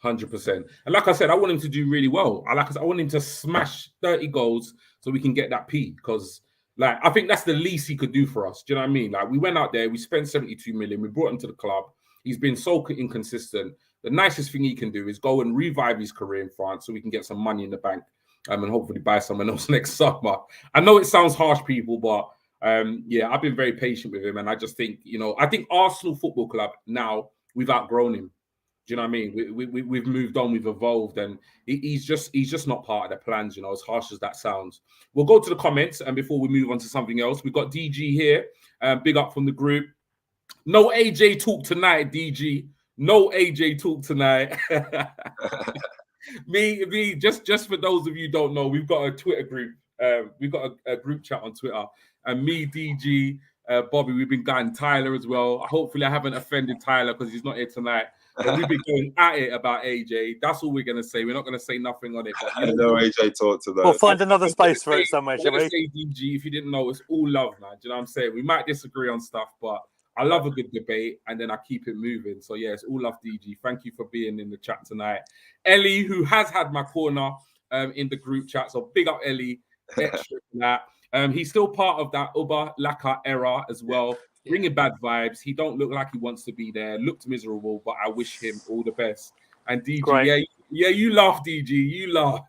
100%. And like I said, I want him to do really well. I want him to smash 30 goals so we can get that P. Because like I think that's the least he could do for us. Do you know what I mean? Like we went out there, we spent 72 million, we brought him to the club. He's been so inconsistent. The nicest thing he can do is go and revive his career in France so we can get some money in the bank. And hopefully buy someone else next summer. I know it sounds harsh, people, but I've been very patient with him. And I just think, you know, I think Arsenal Football Club now, we've outgrown him. Do you know what I mean? We've moved on, we've evolved, and he's just not part of the plans, you know, as harsh as that sounds. We'll go to the comments, and before we move on to something else, we've got DG here. Big up from the group. No AJ talk tonight, DG. No AJ talk tonight. Me, just for those of you who don't know, we've got a Twitter group. We've got a group chat on Twitter. And me, DG, Bobby, we've been guiding Tyler as well. Hopefully I haven't offended Tyler because he's not here tonight. But we've been going at it about AJ. That's all we're going to say. We're not going to say nothing on it. But, I know AJ talk to that. We'll find another space for it somewhere, shall we? Say DG, if you didn't know, it's all love, man. Do you know what I'm saying? We might disagree on stuff, but I love a good debate, and then I keep it moving. So, yeah, it's all love, DG. Thank you for being in the chat tonight. Ellie, who has had my corner in the group chat. So, big up, Ellie. Extra for that. He's still part of that Uba Laka era as well. Bringing bad vibes. He don't look like he wants to be there. Looked miserable, but I wish him all the best. And DG, you laugh, DG. You laugh.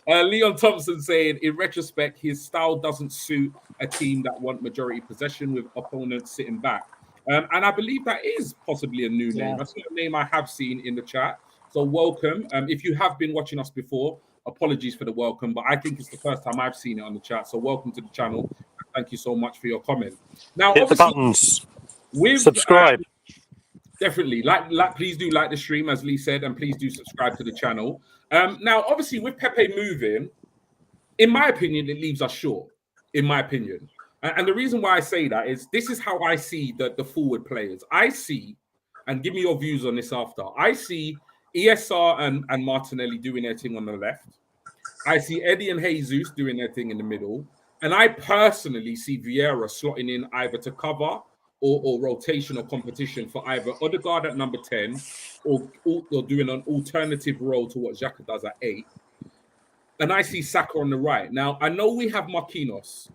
Leon Thompson saying, in retrospect, his style doesn't suit a team that want majority possession with opponents sitting back. And I believe that is possibly a new name. That's not a name I have seen in the chat. So welcome. If you have been watching us before, apologies for the welcome, but I think it's the first time I've seen it on the chat. So welcome to the channel. Thank you so much for your comment. Now, hit the buttons. With Subscribe. Definitely, like, please do like the stream, as Lee said, and please do subscribe to the channel. Now, obviously, with Pepe moving, in my opinion, it leaves us short. In my opinion, and the reason why I say that is this is how I see the forward players. I see, and give me your views on this after. I see ESR and Martinelli doing their thing on the left. I see Eddie and Jesus doing their thing in the middle, and I personally see Vieira slotting in either to cover or rotation or competition for either Odegaard at number 10 or doing an alternative role to what Xhaka does at 8. And I see Saka on the right. Now, I know we have Marquinhos,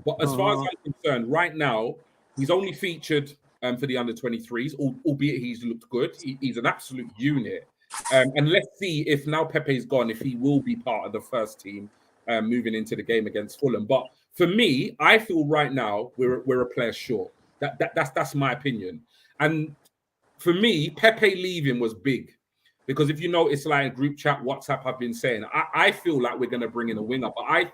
but as far as I'm concerned, right now, he's only featured for the under-23s, albeit he's looked good. He's an absolute unit. And let's see if now Pepe's gone, if he will be part of the first team moving into the game against Fulham. But for me, I feel right now we're a player short. That's my opinion. And for me, Pepe leaving was big. Because if you notice, like group chat, WhatsApp, I've been saying, I feel like we're going to bring in a winger. But I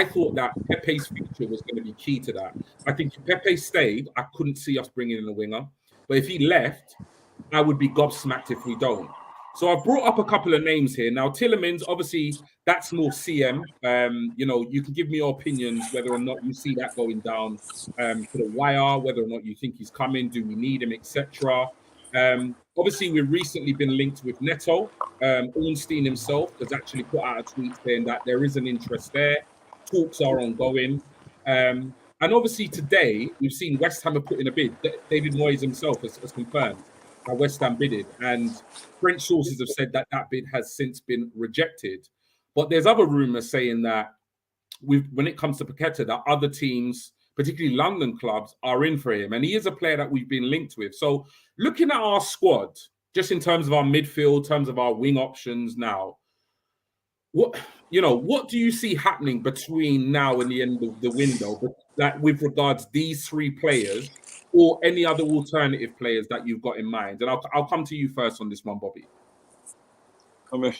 thought that Pepe's future was going to be key to that. I think if Pepe stayed, I couldn't see us bringing in a winger. But if he left, I would be gobsmacked if we don't. So I've brought up a couple of names here. Now, Tielemans, obviously, that's more CM. You can give me your opinions whether or not you see that going down to the wire, whether or not you think he's coming, do we need him, etc. Obviously, we've recently been linked with Neto. Ornstein himself has actually put out a tweet saying that there is an interest there. Talks are ongoing. And obviously today, we've seen West Ham have put in a bid. David Moyes himself has confirmed that West Ham bidded. And French sources have said that bid has since been rejected. But there's other rumours saying that when it comes to Paqueta, that other teams, particularly London clubs, are in for him. And he is a player that we've been linked with. So looking at our squad, just in terms of our midfield, in terms of our wing options now, what do you see happening between now and the end of the window, that with regards these three players or any other alternative players that you've got in mind? And I'll come to you first on this one, Bobby. I mean,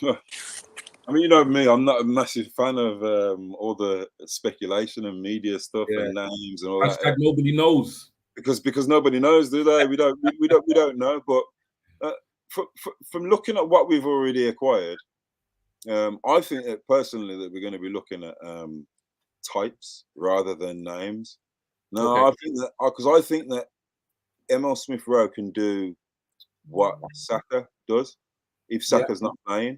you know me, I'm not a massive fan of all the speculation and media stuff and names and all that. Nobody knows because nobody knows, do they? We don't know. But from looking at what we've already acquired, I think that personally that we're going to be looking at types rather than names. No, okay. I think that ML Smith Rowe can do what Saka does if Saka's not playing.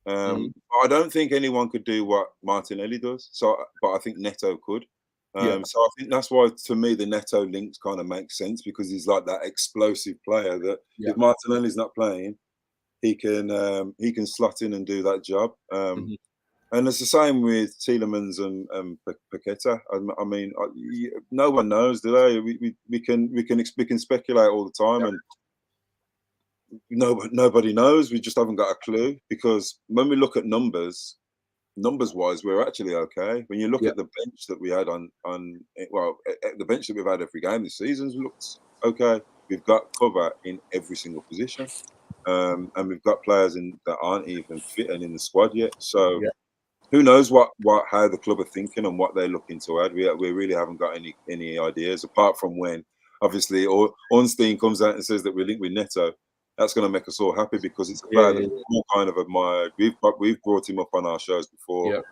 I don't think anyone could do what Martinelli does. But I think Neto could. So I think that's why, to me, the Neto links kind of make sense, because he's like that explosive player that if Martinelli's not playing, he can slot in and do that job. And it's the same with Tielemans and Paqueta. I mean, no one knows, do they? We can speculate all the time, and nobody knows. We just haven't got a clue, because when we look at numbers wise, we're actually okay. When you look at the bench that we had the bench that we've had every game this season looks okay. We've got cover in every single position, and we've got players that aren't even fitting in the squad yet. So who knows how the club are thinking and what they're looking to add. We really haven't got any ideas, apart from when obviously Ornstein comes out and says that we're linked with Neto. That's going to make us all happy, because it's a player that we've all kind of admired. We've brought him up on our shows before.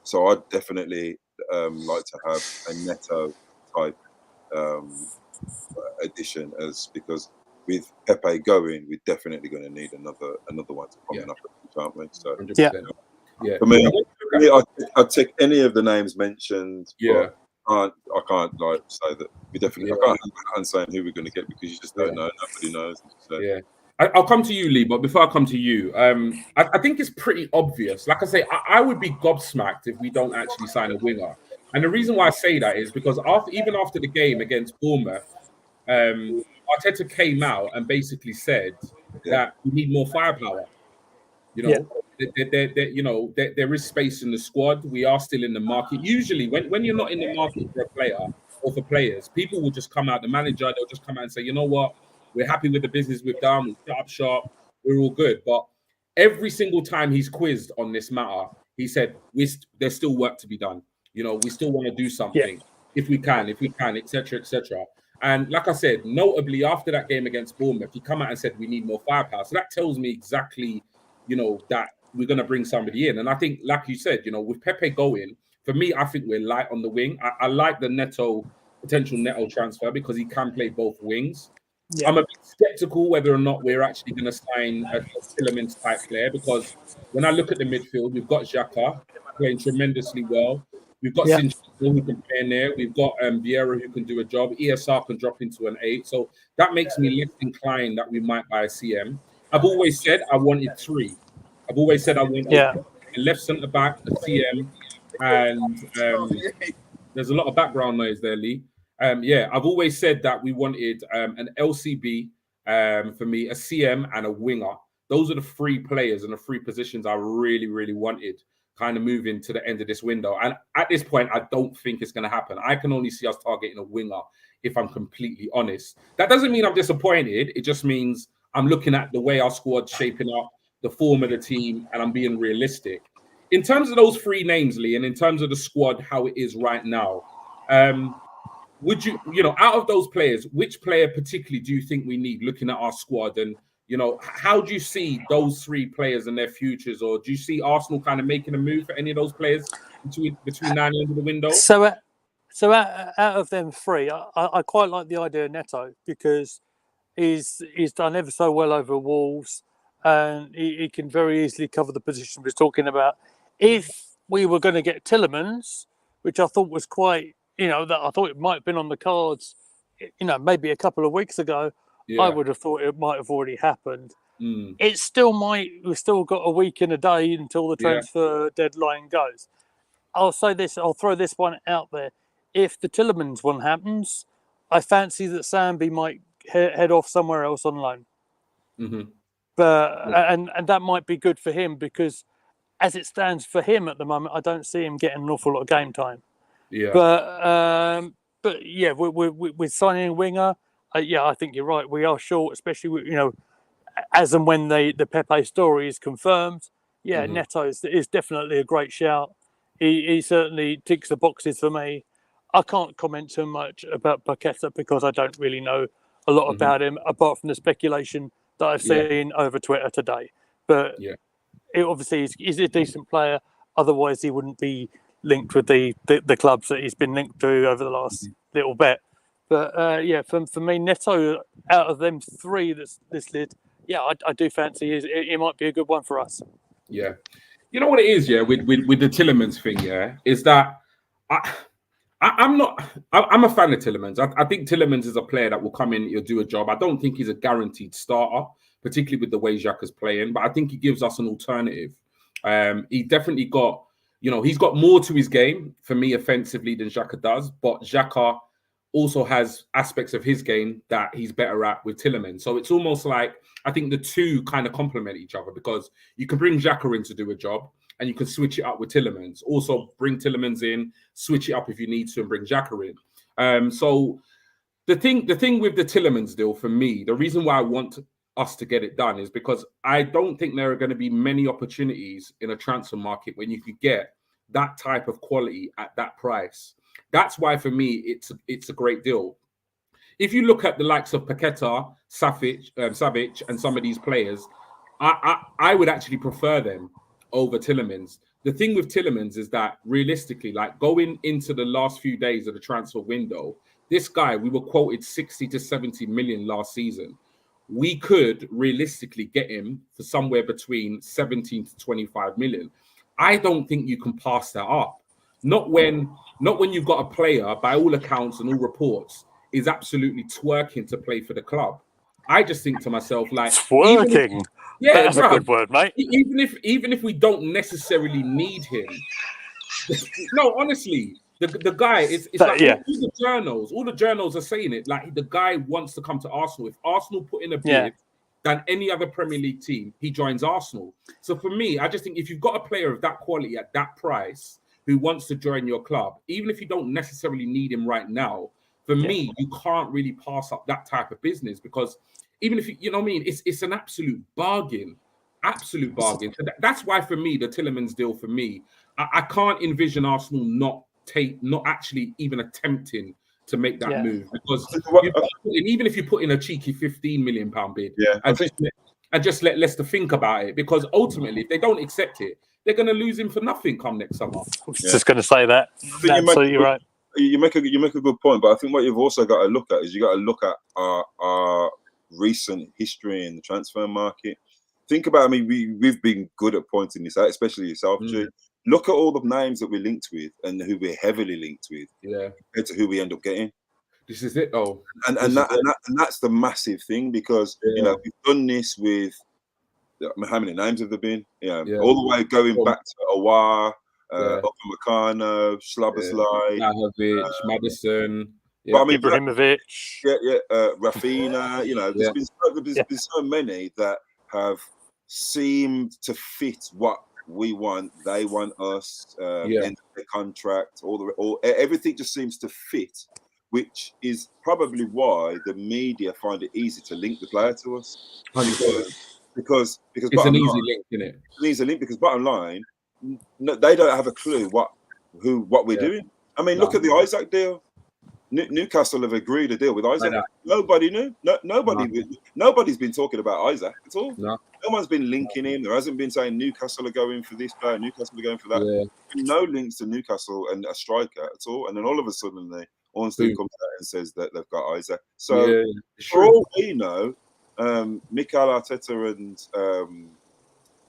So I'd definitely like to have a Neto type addition, because with Pepe going, we're definitely going to need another one to come up, aren't we? So for me, I'd take any of the names mentioned. I can't like say that we definitely. I can't say who we're going to get, because you just don't know. Nobody knows. So. I'll come to you, Lee. But before I come to you, I think it's pretty obvious. Like I say, I would be gobsmacked if we don't actually sign a winger. And the reason why I say that is because even after the game against Bournemouth, Arteta came out and basically said that we need more firepower. There is space in the squad. We are still in the market. Usually, when you're not in the market for a player or for players, people will just come out. The manager, they'll just come out and say, you know what, we're happy with the business we've done. We've shut up shop. We're all good. But every single time he's quizzed on this matter, he said, there's still work to be done. You know, we still want to do something if we can, etc., etc. And like I said, notably after that game against Bournemouth, he come out and said we need more firepower. So that tells me exactly, you know, that we're going to bring somebody in. And I think, like you said, you know, with Pepe going, for me, I think we're light on the wing. I like the potential Neto transfer because he can play both wings. I'm a bit skeptical whether or not we're actually going to sign a Tielemans type player, because when I look at the midfield, we've got Xhaka playing tremendously well. We've got Sincho who can play in there. We've got Vieira who can do a job. ESR can drop into an 8. So that makes me less inclined that we might buy a CM. I've always said I wanted 3. I've always said I wanted a left centre back, a CM, and there's a lot of background noise there, Lee. I've always said that we wanted an LCB for me, a CM and a winger. Those are the 3 players and the 3 positions I really, really wanted kind of moving to the end of this window. And at this point, I don't think it's going to happen. I can only see us targeting a winger, if I'm completely honest. That doesn't mean I'm disappointed. It just means I'm looking at the way our squad's shaping up, the form of the team, and I'm being realistic. In terms of those 3 names, Lee, and in terms of the squad, how it is right now, would you know, out of those players, which player particularly do you think we need looking at our squad? And, you know, how do you see those 3 players and their futures? Or do you see Arsenal kind of making a move for any of those players between now and the end of the window? So out of them 3, I quite like the idea of Neto, because he's done ever so well over Wolves, and he can very easily cover the position we're talking about. If we were going to get Tielemans, which I thought was quite, you know, that I thought it might have been on the cards, you know, maybe a couple of weeks ago, I would have thought it might have already happened. It still might. We've still got a week and a day until the transfer deadline goes. I'll say this. I'll throw this one out there. If the Tielemans one happens, I fancy that Sambi might head off somewhere else on loan. But and that might be good for him, because as it stands for him at the moment, I don't see him getting an awful lot of game time. But yeah, we're signing a winger. I think you're right. We are short, especially with, you know, as and when the Pepe story is confirmed. Neto is definitely a great shout. He certainly ticks the boxes for me. I can't comment too much about Paqueta because I don't really know a lot about him, apart from the speculation that I've seen over Twitter today. But it obviously he's a decent player. Otherwise, he wouldn't be linked with the clubs that he's been linked to over the last little bit. But for me, Neto, out of them 3 that's listed, I do fancy it might be a good one for us. Yeah, you know what it is, with the Tielemans thing, is that I'm a fan of Tielemans. I think Tielemans is a player that will come in, he'll do a job. I don't think he's a guaranteed starter, particularly with the way Xhaka's playing, but I think he gives us an alternative. He definitely got, you know, he's got more to his game for me offensively than Xhaka does, but Xhaka also has aspects of his game that he's better at with Tielemans. So it's almost like, I think the 2 kind of complement each other, because you can bring Xhaka in to do a job and you can switch it up with Tielemans. Also bring Tielemans in, switch it up if you need to, and bring Xhaka in. So the thing with the Tielemans deal for me, the reason why I want us to get it done is because I don't think there are going to be many opportunities in a transfer market when you could get that type of quality at that price. That's why, for me, it's a great deal. If you look at the likes of Paqueta, Savic, and some of these players, I would actually prefer them over Tielemans. The thing with Tielemans is that, realistically, like going into the last few days of the transfer window, this guy, we were quoted 60 to 70 million last season. We could realistically get him for somewhere between 17 to 25 million. I don't think you can pass that up. Not when you've got a player, by all accounts and all reports, is absolutely twerking to play for the club. I just think to myself, like, twerking. That's a good word, mate. Even if we don't necessarily need him, no, honestly, the guy is like all the journals are saying it. Like, the guy wants to come to Arsenal. If Arsenal put in a bid than any other Premier League team, he joins Arsenal. So for me, I just think if you've got a player of that quality at that price who wants to join your club, even if you don't necessarily need him right now, for me, you can't really pass up that type of business, because even if you know what I mean, it's an absolute bargain. Absolute bargain. So that's why for me, the Tielemans deal for me, I can't envision Arsenal not actually even attempting to make that move, because even if you put in a cheeky £15 million bid, and just let Leicester think about it, because ultimately, if they don't accept it, they're going to lose him for nothing come next summer. I was just going to say that. Absolutely right. You make a good point, but I think what you've also got to look at is you got to look at our recent history in the transfer market. Think about, I mean, we've been good at pointing this out, especially yourself, Jay. Look at all the names that we're linked with and who we're heavily linked with, compared to who we end up getting. This is it, though. And that's the massitive thing, because you know, we've done this with, how many names have there been? All the way going back to Awar, Upamecano, Szoboszlai, Maddison. But I mean, Ibrahimovic, Rafinha. You know, there's been so many that have seemed to fit what we want. They want us. End of the contract. Everything just seems to fit, which is probably why the media find it easy to link the player to us. Because it's an easy link, isn't it? It's an easy link, because bottom line, they don't have a clue what we're doing. I mean, look at the Isaac deal. Newcastle have agreed a deal with Isaac. Nobody knew. Nobody's been talking about Isaac at all. No one's been linking him. There hasn't been saying Newcastle are going for this player, Newcastle are going for that. No links to Newcastle and a striker at all. And then all of a sudden, Ornstein comes out and says that they've got Isaac. So for all we know, Mikel Arteta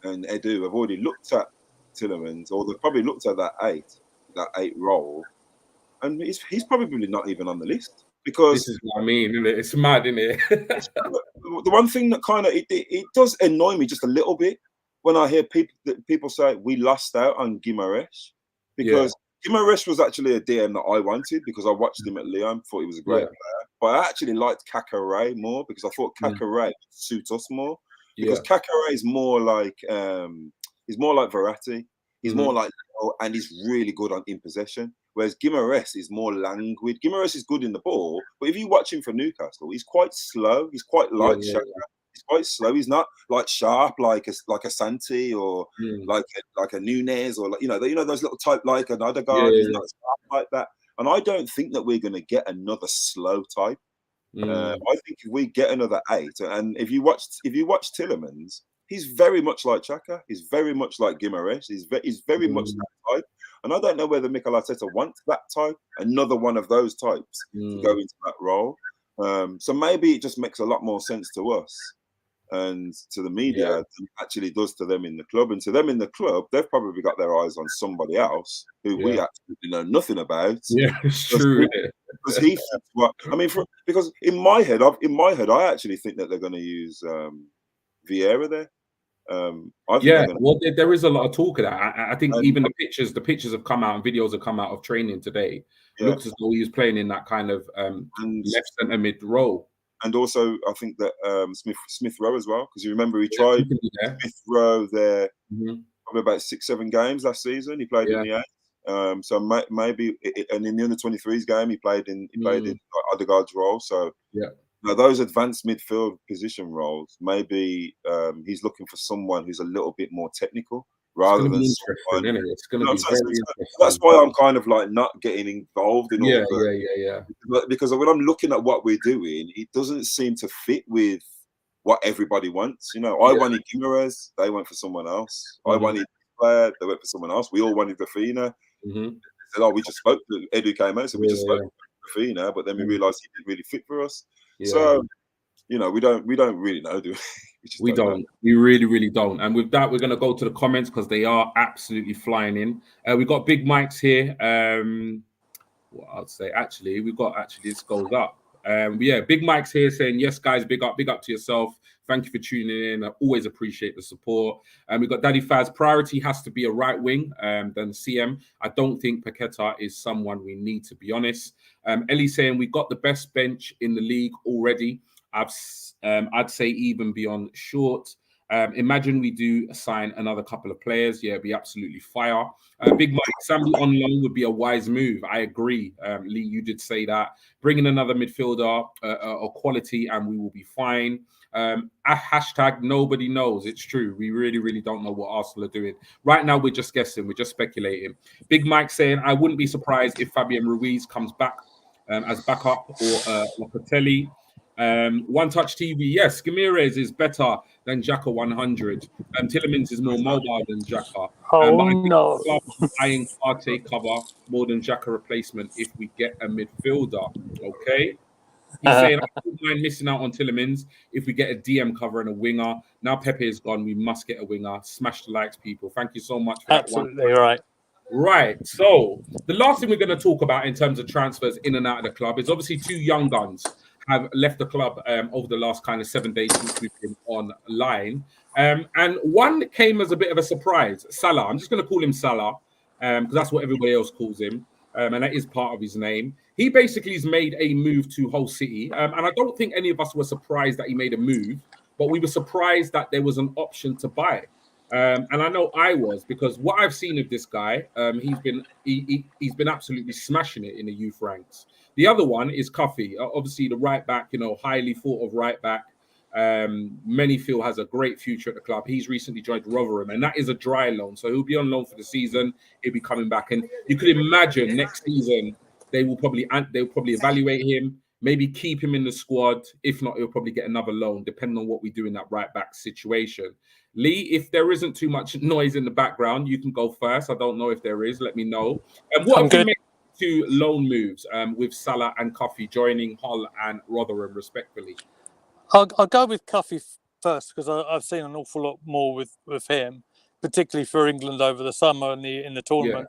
and Edu have already looked at Tielemans, or they've probably looked at that eight role. And he's probably not even on the list, because this is what I mean, isn't it? It's mad, isn't it? The one thing that kind of it does annoy me just a little bit when I hear people say we lost out on Guimaraes, because Guimaraes was actually a DM that I wanted, because I watched him at Lyon, thought he was a great player, but I actually liked Caqueret more, because I thought Caqueret would suit us more, because Caqueret is more like Verratti. He's more like, and he's really good in possession. Whereas Guimaraes is more languid. Guimaraes is good in the ball, but if you watch him for Newcastle, he's quite slow. He's quite like Xhaka. He's quite slow. He's not like sharp like a Santi, or like a Nunez, or like, you know those little type like an Odegaard. He's not sharp like that. And I don't think that we're going to get another slow type. I think if we get another 8, and if you watch Tielemans, he's very much like Xhaka. He's very much like Guimaraes. He's very much that type. And I don't know whether Mikel Arteta wants that type, another one of those types, to go into that role. So maybe it just makes a lot more sense to us and to the media than it actually does to them in the club. And to them in the club, they've probably got their eyes on somebody else who we absolutely know nothing about. Yeah, it's true. Because he fits what I mean. Because in my head, I actually think that they're going to use Vieira there. There is a lot of talk of that. I think even the pictures have come out and videos have come out of training today. It looks as though he was playing in that kind of left centre mid role. And also, I think that Smith Rowe as well, because you remember he tried Smith Rowe there probably about 6-7 games last season. He played in the 8. So maybe, and in the under-23s game, he played in Odegaard's role. So now those advanced midfield position roles, maybe he's looking for someone who's a little bit more technical, rather than someone. It's going to be very interesting. That's why I'm kind of like not getting involved in all of it. Because when I'm looking at what we're doing, it doesn't seem to fit with what everybody wants. You know, I wanted Guimaraes, they went for someone else. I wanted player, they went for someone else. We all wanted Rafinha. They said, we just spoke to Edu came out, so we just spoke to Rafinha, but then we realised he didn't really fit for us. So, you know, we don't really know, do we? We really, really don't. And with that, we're going to go to the comments, because they are absolutely flying in. We've got Big Mike's here. What I'd say, this goes up. Big Mike's here saying, yes, guys, big up to yourself. Thank you for tuning in. I always appreciate the support. And we've got Daddy Faz. Priority has to be a right wing than CM. I don't think Paqueta is someone we need, to be honest. Ellie saying we got the best bench in the league already. I'd say even beyond short. Imagine we do sign another couple of players. Yeah, it'd be absolutely fire. Big Mike, Sambi on loan would be a wise move. I agree. Lee, you did say that. Bring in another midfielder or quality and we will be fine. Hashtag nobody knows. It's true. We really, really don't know what Arsenal are doing. Right now, we're just guessing. We're just speculating. Big Mike saying, I wouldn't be surprised if Fabian Ruiz comes back as backup or Locatelli. One Touch TV, yes, Ramirez is better than Xhaka 100. Tillemans is more mobile than Xhaka. But I think no. the club is eyeing Partey cover more than Xhaka replacement if we get a midfielder. Okay. He's saying, I don't mind missing out on Tillemans if we get a DM cover and a winger. Now Pepe is gone. We must get a winger. Smash the likes, people. Thank you so much for Absolutely that one. right. Right. So the last thing we're going to talk about in terms of transfers in and out of the club is obviously two young guns have left the club over the last kind of 7 days since we've been online. And one came as a bit of a surprise. Salah. I'm just going to call him Salah because that's what everybody else calls him. And that is part of his name. He basically has made a move to Hull City. And I don't think any of us were surprised that he made a move, but we were surprised that there was an option to buy. And I know I was, because what I've seen of this guy, he's been absolutely smashing it in the youth ranks. The other one is Cuffy, obviously the right back, highly thought of right back. Many feel has a great future at the club. He's recently joined Rotherham, and that is a dry loan, so he'll be on loan for the season. He'll be coming back, and you could imagine next season they'll probably evaluate him, maybe keep him in the squad. If not, he'll probably get another loan, depending on what we do in that right back situation. Lee, if there isn't too much noise in the background, you can go first. I don't know if there is. Let me know. And what have you made two loan moves with Salah and Cuffy joining Hull and Rotherham, respectively? I'll go with Cuffy first because I've seen an awful lot more with him, particularly for England over the summer in the tournament.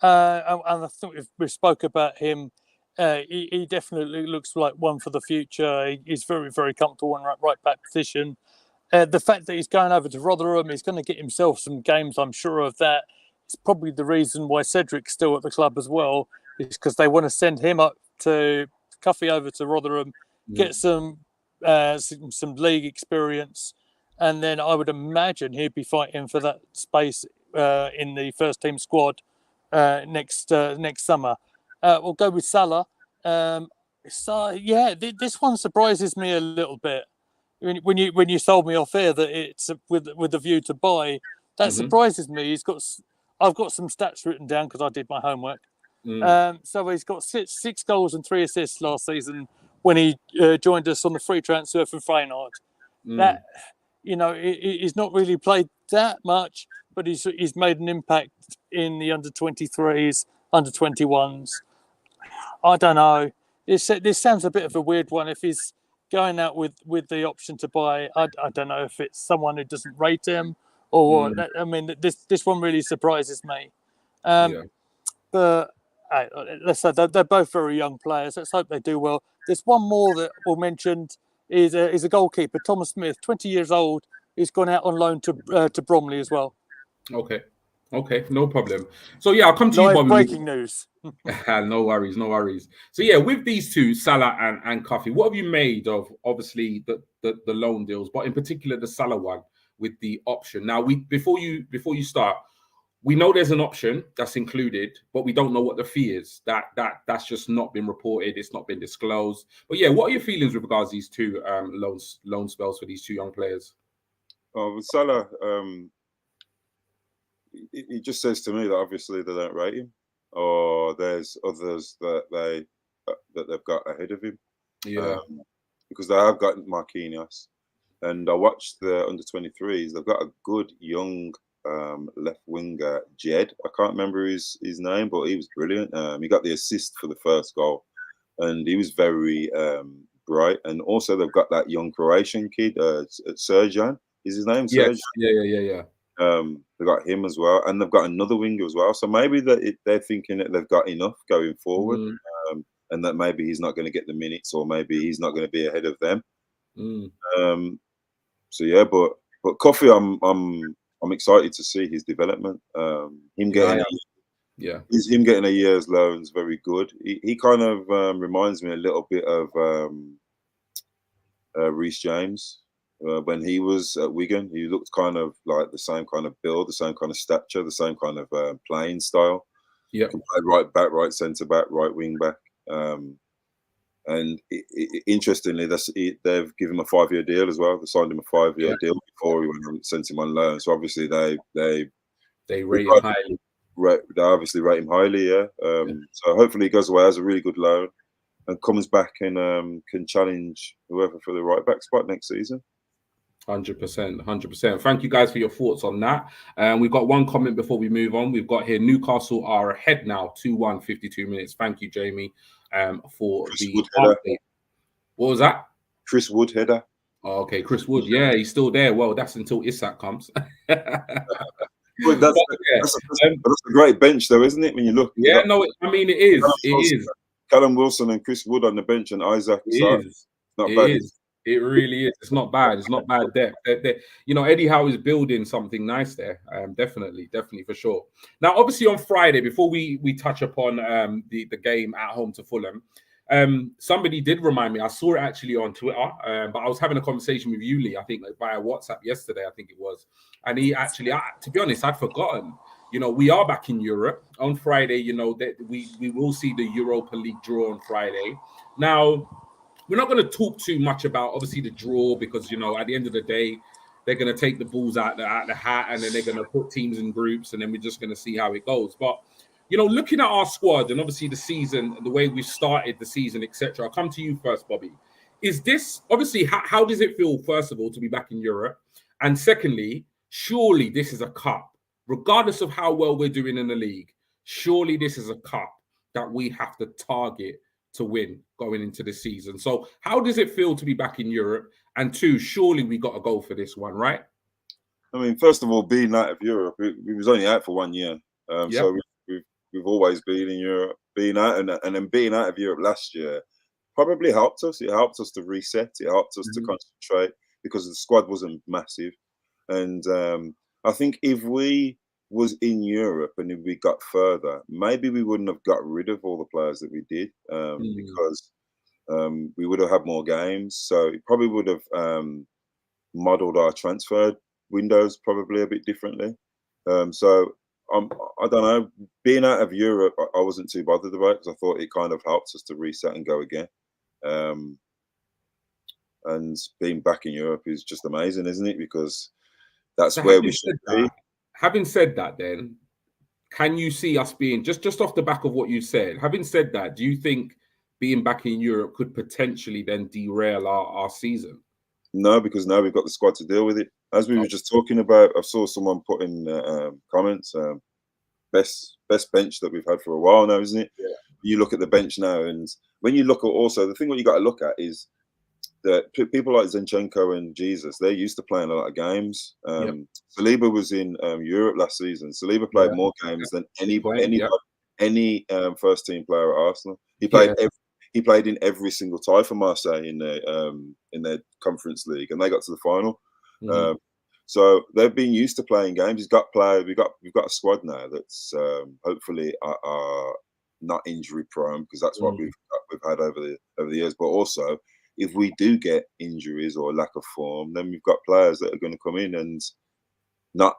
Yeah. And I think we spoke about him. He definitely looks like one for the future. He's very, very comfortable in right back position. The fact that he's going over to Rotherham, he's going to get himself some games, I'm sure of that. It's probably the reason why Cedric's still at the club as well, is because they want to send him up to Cuffy over to Rotherham, get some league experience, and then I would imagine he'd be fighting for that space in the first team squad next summer. We'll go with Salah. This one surprises me a little bit. When you sold me off air that it's with a view to buy, that surprises me. I've got some stats written down because I did my homework. So he's got six goals and 3 assists last season when he joined us on the free transfer from Feyenoord. That he's not really played that much, but he's made an impact in the under 23s, under 21s. I don't know. This sounds a bit of a weird one. If he's going out with the option to buy, I don't know if it's someone who doesn't rate him or what. I mean, this one really surprises me. But let's say they're both very young players. Let's hope they do well. There's one more that we'll mention is a goalkeeper, Thomas Smith, 20 years old. He's gone out on loan to Bromley as well. Okay, no problem. So I'll come to you, Bobby. Breaking news. No worries. So with these two, Salah and Cuffy, what have you made of obviously the loan deals, but in particular the Salah one with the option? Now before you start, we know there's an option that's included, but we don't know what the fee is. That's just not been reported. It's not been disclosed. But what are your feelings with regards to these two loan spells for these two young players? With Salah, it just says to me that obviously they don't rate him, or there's others that they've got ahead of him. Because they have got Marquinhos, and I watched the under 23s. They've got a good young left winger, Jed. I can't remember his name, but he was brilliant. He got the assist for the first goal, and he was very bright. And also they've got that young Croatian kid, Serjan. Is his name? Yes. Serjan? Yeah. They've got him as well, and they've got another winger as well. So maybe they're thinking that they've got enough going forward, and that maybe he's not going to get the minutes, or maybe he's not going to be ahead of them. But Coffee, I'm excited to see his development. Him getting a year's loan is very good. He kind of reminds me a little bit of Reece James. When he was at Wigan, he looked kind of like the same kind of build, the same kind of stature, the same kind of playing style. Can play right back, right centre back, right wing back. And interestingly, they've given him a 5-year deal as well. They signed him a 5-year deal before he went and sent him on loan. So obviously they rate him highly. They obviously rate him highly, yeah. So hopefully he goes away as a really good loan and comes back and can challenge whoever for the right back spot next season. 100%. Thank you guys for your thoughts on that. We've got one comment before we move on. We've got here Newcastle are ahead now, 2-1, 52 minutes. Thank you, Jamie, for the update. What was that? Chris Wood header. Oh, okay, Chris Wood. Yeah, he's still there. Well, that's until Isak comes. That's a great bench, though, isn't it? When you look. Yeah, no, I mean it is. It is. Callum Wilson and Chris Wood on the bench, and Isaac. It is. Not bad. It really is. It's not bad. It's not bad depth. Eddie Howe is building something nice there. Definitely for sure. Now, obviously, on Friday, before we touch upon the game at home to Fulham, somebody did remind me. I saw it actually on Twitter, but I was having a conversation with Yuli, I think via WhatsApp yesterday, I think it was. And he actually, to be honest, I'd forgotten. We are back in Europe on Friday. That we will see the Europa League draw on Friday. Now, we're not going to talk too much about obviously the draw because at the end of the day, they're going to take the balls out the hat and then they're going to put teams in groups and then we're just going to see how it goes. But looking at our squad and obviously the season, the way we've started the season, etc. I'll come to you first, Bobby. Is this obviously how does it feel, first of all, to be back in Europe? And secondly, surely this is a cup, regardless of how well we're doing in the league. Surely this is a cup that we have to target to win going into the season. So how does it feel to be back in Europe? And two, surely we got to go for this one, right? I mean, first of all, being out of Europe, we was only out for 1 year. So we've always been in Europe, being out and then being out of Europe last year probably helped us. It helped us to reset. It helped us to concentrate because the squad wasn't massive. And I think if we was in Europe and if we got further, maybe we wouldn't have got rid of all the players that we did because we would have had more games. So it probably would have modelled our transfer windows probably a bit differently. So I don't know. Being out of Europe, I wasn't too bothered about it because I thought it kind of helps us to reset and go again. And being back in Europe is just amazing, isn't it? Because that's where we should be. Having said that, then, can you see us being, just off the back of what you said, having said that, do you think being back in Europe could potentially then derail our season? No, because now we've got the squad to deal with it. As we were just talking about, I saw someone put in comments, best bench that we've had for a while now, isn't it? Yeah. You look at the bench now, and when you look at also, the thing what you got to look at is that people like Zinchenko and Jesus, they're used to playing a lot of games. Saliba was in Europe last season. Saliba played more games than any first team player at Arsenal. He played in every single tie for Marseille in their Conference League, and they got to the final. So they've been used to playing games. We've got a squad now that's hopefully are not injury prone, because that's what we've had over the years. But also, if we do get injuries or lack of form, then we've got players that are going to come in and not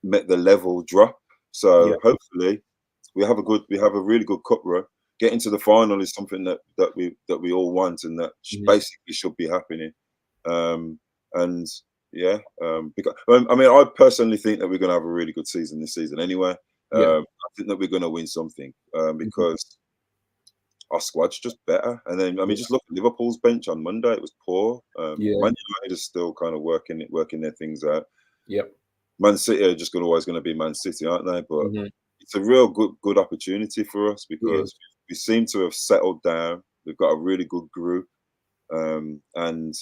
make the level drop. So hopefully we have a really good cup run. Getting to the final is something that we all want, and that basically should be happening. Because I mean, I personally think that we're going to have a really good season this season anyway. I think that we're going to win something because our squad's just better. And then, I mean, just look at Liverpool's bench on Monday. It was poor. Man United is still kind of working their things out. Man City are just always going to be Man City, aren't they? But it's a real good opportunity for us because we seem to have settled down. We've got a really good group. And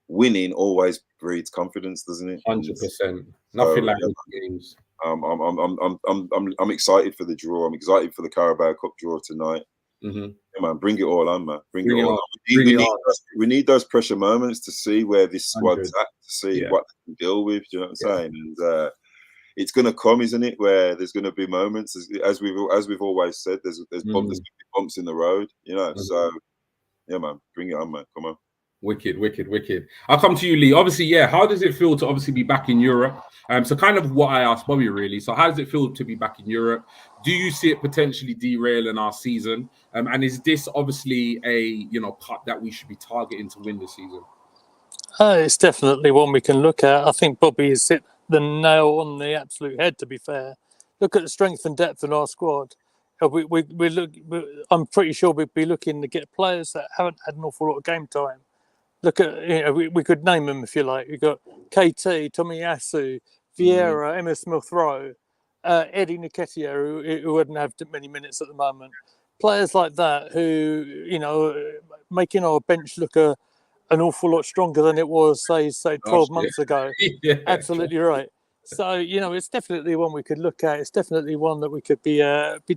winning always breeds confidence, doesn't it? 100%. Nothing like games. I'm excited for the draw. I'm excited for the Carabao Cup draw tonight. Yeah, man, bring it all on, man. Bring it all on. We need those pressure moments to see where this squad's at, to see what they can deal with. Do you know what I'm saying? And it's going to come, isn't it? Where there's going to be moments, as we've always said. There's bumps in the road, you know. So yeah, man, bring it on, man. Come on. Wicked, wicked, wicked. I'll come to you, Lee. Obviously, yeah. How does it feel to obviously be back in Europe? So kind of what I asked Bobby, really. So how does it feel to be back in Europe? Do you see it potentially derailing our season? And is this obviously a cut that we should be targeting to win this season? It's definitely one we can look at. I think Bobby has hit the nail on the absolute head, to be fair. Look at the strength and depth in our squad. I'm pretty sure we'd be looking to get players that haven't had an awful lot of game time. Look at, we could name them if you like. We've got KT, Tomiyasu, Vieira, Emma Smith-Rowe, Eddie Nketiah, who wouldn't have many minutes at the moment. Players like that who, making our bench look an awful lot stronger than it was, say 12 months ago. Yeah. Absolutely right. So, it's definitely one we could look at. It's definitely one that we could be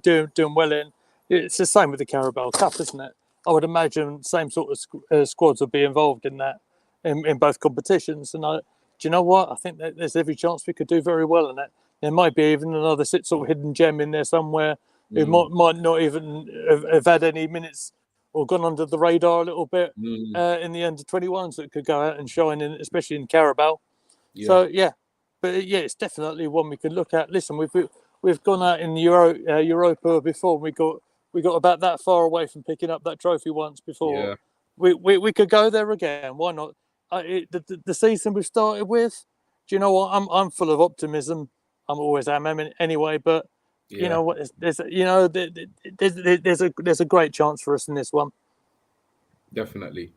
doing well in. It's the same with the Carabao Cup, isn't it? I would imagine same sort of squads would be involved in that, in both competitions. And do you know what? I think that there's every chance we could do very well in that. There might be even another sort of hidden gem in there somewhere who might not even have had any minutes or gone under the radar a little bit in the under-21s that could go out and shine, especially in Carabao. Yeah. So, yeah. But, yeah, it's definitely one we could look at. Listen, we've gone out in Europa before. We got about that far away from picking up that trophy once before. Yeah. We could go there again. Why not? The season we've started with, do you know what? I'm full of optimism. I'm always am anyway. But you know what? There's a great chance for us in this one. Definitely.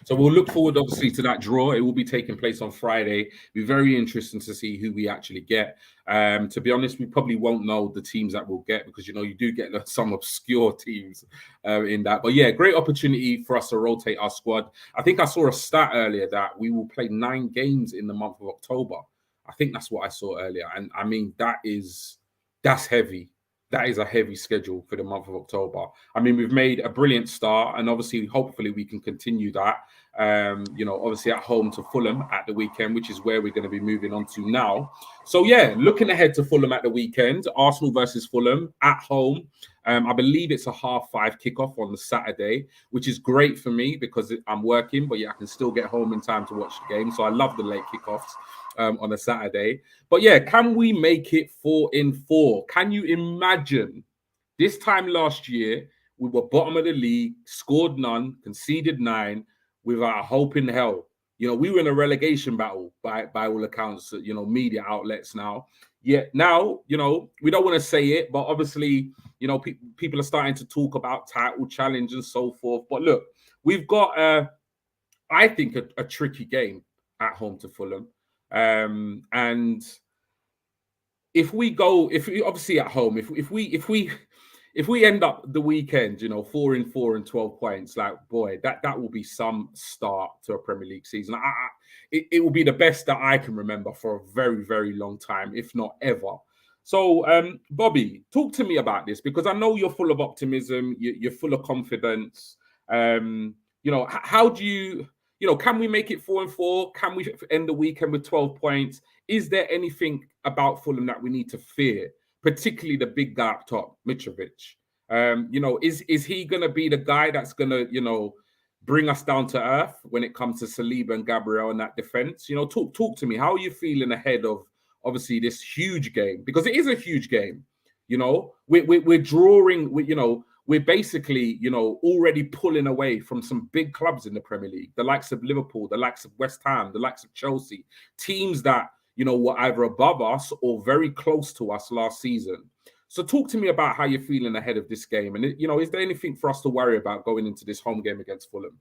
So we'll look forward, obviously, to that draw. It will be taking place on Friday. It'll be very interesting to see who we actually get. To be honest, we probably won't know the teams that we'll get because, you do get some obscure teams in that. But, yeah, great opportunity for us to rotate our squad. I think I saw a stat earlier that we will play 9 games in the month of October. I think that's what I saw earlier. And, I mean, that's heavy. That is a heavy schedule for the month of October. I mean, we've made a brilliant start, and obviously, hopefully, we can continue that. Obviously at home to Fulham at the weekend, which is where we're going to be moving on to now. So, yeah, looking ahead to Fulham at the weekend, Arsenal versus Fulham at home. I believe it's a 5:30 kickoff on the Saturday, which is great for me because I'm working, but yeah, I can still get home in time to watch the game. So I love the late kickoffs on a Saturday. But yeah, can we make it 4-4? Can you imagine this time last year, we were bottom of the league, scored none, conceded 9, without a hope in hell. We were in a relegation battle by all accounts, media outlets now. Yet now, we don't want to say it, but obviously, people are starting to talk about title challenge and so forth. But look, we've got, I think, a tricky game at home to Fulham. And if we obviously at home, if we end up the weekend, 4-4 and 12 points, like, boy, that will be some start to a Premier League season. It will be the best that I can remember for a very, very long time, if not ever. So, Bobby, talk to me about this because I know you're full of optimism. You're full of confidence. How do you, can we make it 4-4? Can we end the weekend with 12 points? Is there anything about Fulham that we need to fear? Particularly the big guy up top, Mitrovic. Is he going to be the guy that's going to, bring us down to earth when it comes to Saliba and Gabriel in that defense? Talk to me. How are you feeling ahead of, obviously, this huge game? Because it is a huge game. We're drawing, we're basically, already pulling away from some big clubs in the Premier League, the likes of Liverpool, the likes of West Ham, the likes of Chelsea, teams that, were either above us or very close to us last season. So talk to me about how you're feeling ahead of this game. And, is there anything for us to worry about going into this home game against Fulham?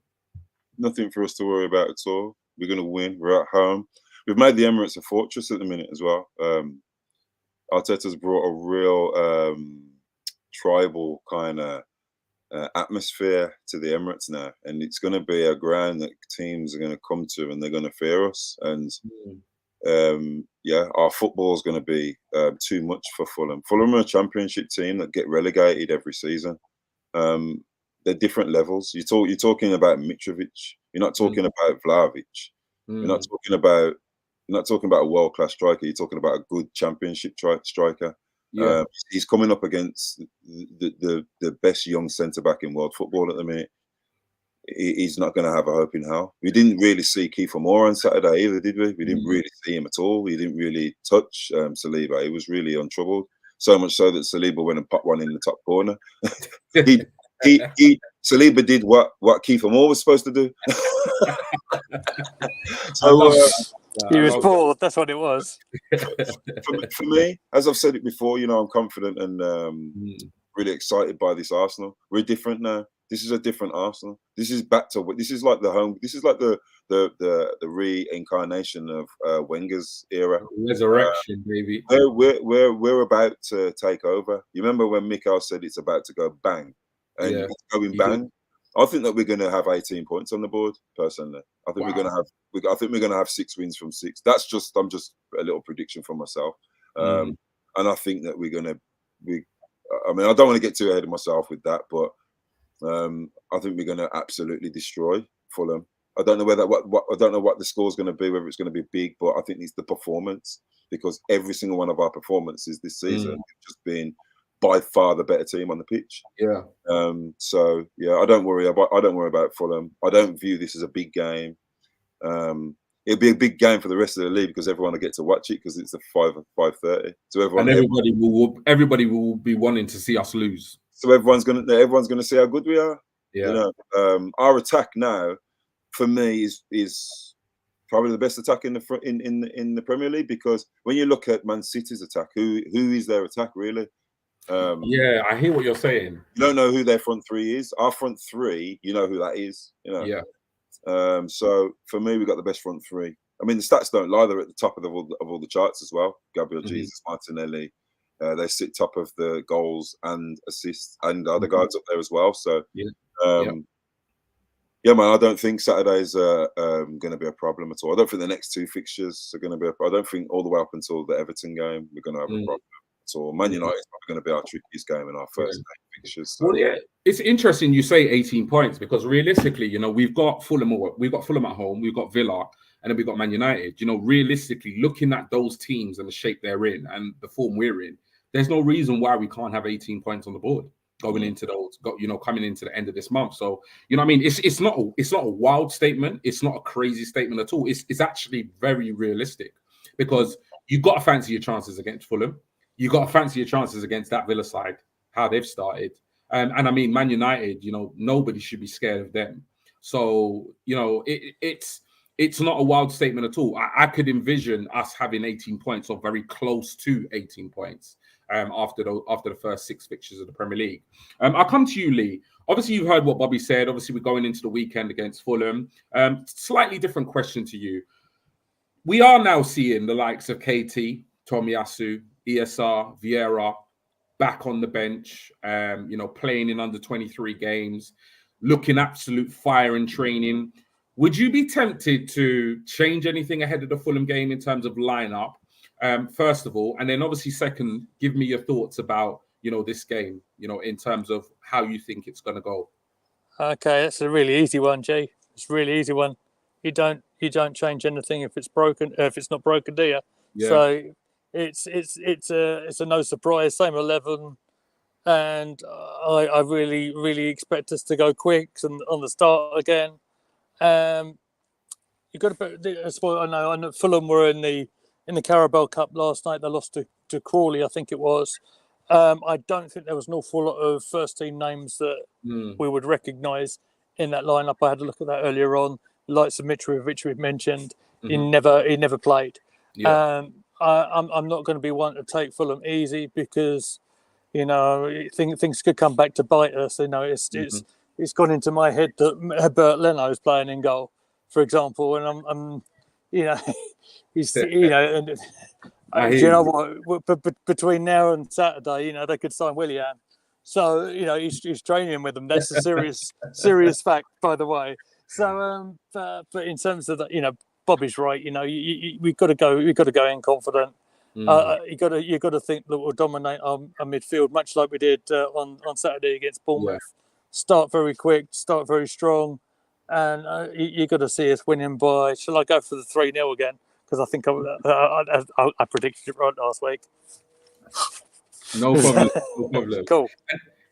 Nothing for us to worry about at all. We're going to win. We're at home. We've made the Emirates a fortress at the minute as well. Arteta's brought a real tribal kind of atmosphere to the Emirates now. And it's going to be a ground that teams are going to come to and they're going to fear us. And our football is going to be too much for Fulham. Fulham are a championship team that get relegated every season. They're different levels. You're talking about Mitrovic. You're not talking about Vlahovic. You're not talking about a world-class striker. You're talking about a good championship striker. Yeah. He's coming up against the best young centre-back in world football at the minute. he's not going to have a hope in hell. We didn't really see Kiefer Moore on Saturday either, did we? We didn't really see him at all. He didn't really touch Saliba. He was really untroubled. So much so that Saliba went and popped one in the top corner. Saliba did what Kiefer Moore was supposed to do. So he was bored. That's what it was. For me, as I've said it before, I'm confident and really excited by this Arsenal. We're different now. This is a different Arsenal. This is back to this is like the home. This is like the reincarnation of Wenger's era. Resurrection, baby. We're about to take over. You remember when Mikel said it's about to go bang, and it's going bang. I think that we're going to have 18 points on the board. Personally, I think we're going to have. I think we're going to have 6 wins from 6. I'm just a little prediction for myself, and I think that we're going to. I mean, I don't want to get too ahead of myself with that, but I think we're going to absolutely destroy Fulham. I don't know I don't know what the score is going to be, whether it's going to be big, but I think it's the performance, because every single one of our performances this season has just been by far the better team on the pitch. Yeah. So yeah, I don't worry about Fulham. I don't view this as a big game. It'll be a big game for the rest of the league because everyone will get to watch it because it's a 5:30. So everybody will be wanting to see us lose. So everyone's gonna see how good we are. Yeah. Our attack now, for me, is probably the best attack in the Premier League, because when you look at Man City's attack, who is their attack really? Yeah, I hear what you're saying. You don't know who their front three is. Our front three, you know who that is. Yeah. So for me, we got the best front three. I mean, the stats don't lie; they're at the top of all the charts as well. Gabriel Jesus, Martinelli, they sit top of the goals and assists, and other guys up there as well. So yeah, man, I don't think Saturday's going to be a problem at all. I don't think the next 2 fixtures are going to be. I don't think all the way up until the Everton game we're going to have a problem. So Man United is probably going to be our trickiest game in our first 8 fixtures. So. Well, yeah, it's interesting you say 18 points, because realistically, we've got Fulham at home, we've got Villa, and then we've got Man United. Realistically, looking at those teams and the shape they're in and the form we're in, there's no reason why we can't have 18 points on the board going into those, coming into the end of this month. So, I mean, it's not a wild statement. It's not a crazy statement at all. It's actually very realistic, because you've got to fancy your chances against Fulham. You got to fancy your chances against that Villa side, how they've started. And I mean, Man United, nobody should be scared of them. So, it's not a wild statement at all. I could envision us having 18 points or very close to 18 points after the first 6 fixtures of the Premier League. I'll come to you, Lee. Obviously, you've heard what Bobby said. Obviously, we're going into the weekend against Fulham. Slightly different question to you. We are now seeing the likes of KT, Tomiyasu, ESR, Vieira back on the bench, playing in under 23 games, looking absolute fire in training. Would you be tempted to change anything ahead of the Fulham game in terms of lineup, first of all? And then obviously, second, give me your thoughts about, this game, in terms of how you think it's going to go. Okay, that's a really easy one, Jay. It's a really easy one. You don't change anything if it's broken, if it's not broken, do you? Yeah. So it's a no surprise, same 11, and I really expect us to go quick and on the start again. You got to. I know Fulham were in the Carabao Cup last night. They lost to Crawley, I think it was. I don't think there was an awful lot of first team names that we would recognise in that lineup. I had a look at that earlier on. Like Mitrovic we've mentioned, he never played. Yeah. I'm not going to be one to take Fulham easy, because things could come back to bite us. It's gone into my head that Bert Leno is playing in goal, for example, and I'm he's and what? Between now and Saturday, they could sign Willian. So he's training with them. That's a serious fact, by the way. So, but in terms of that, Bobby's right. We've got to go in confident. You got to think that we'll dominate our midfield, much like we did on Saturday against Bournemouth. Yeah. Start very quick, start very strong, and you got to see us winning by. Shall I go for the 3-0 again? Because I think I predicted it right last week. No problem. No problem. Cool.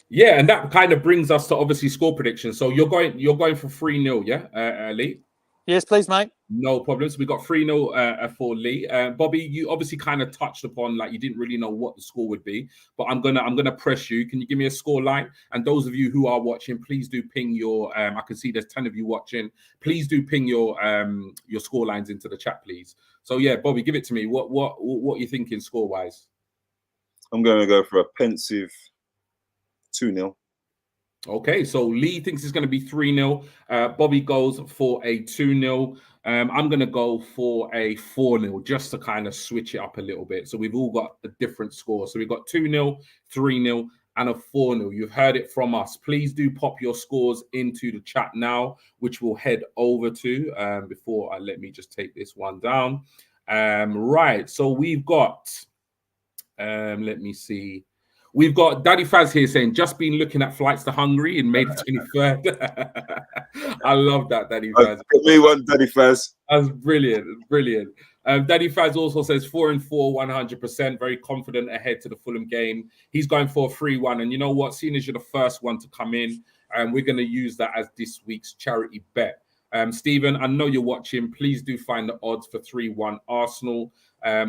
Yeah, and that kind of brings us to obviously score prediction. So you're going for 3-0, yeah, Lee? Yes, please, mate. No problems. We got 3-0 for Lee. Bobby, you obviously kind of touched upon like you didn't really know what the score would be, but I'm gonna press you. Can you give me a score line? And those of you who are watching, please do ping your. I can see there's 10 of you watching. Please do ping your score lines into the chat, please. So yeah, Bobby, give it to me. What are you thinking score wise? I'm going to go for a pensive 2-0. Okay, so Lee thinks it's going to be 3-0. Bobby goes for a 2-0. I'm going to go for a 4-0 just to kind of switch it up a little bit. So we've all got a different score. So we've got 2-0, 3-0, and a 4-0. You've heard it from us. Please do pop your scores into the chat now, which we'll head over to before let me just take this one down. Right, so we've got, let me see. We've got Daddy Faz here saying, just been looking at flights to Hungary in May the 23rd. I love that, Daddy Faz. Give me one, Daddy Faz. That's brilliant, brilliant. Daddy Faz also says 4-4, 100%, very confident ahead to the Fulham game. He's going for a 3-1. And you know what? Seeing as you're the first one to come in, we're going to use that as this week's charity bet. Stephen, I know you're watching. Please do find the odds for 3-1 Arsenal.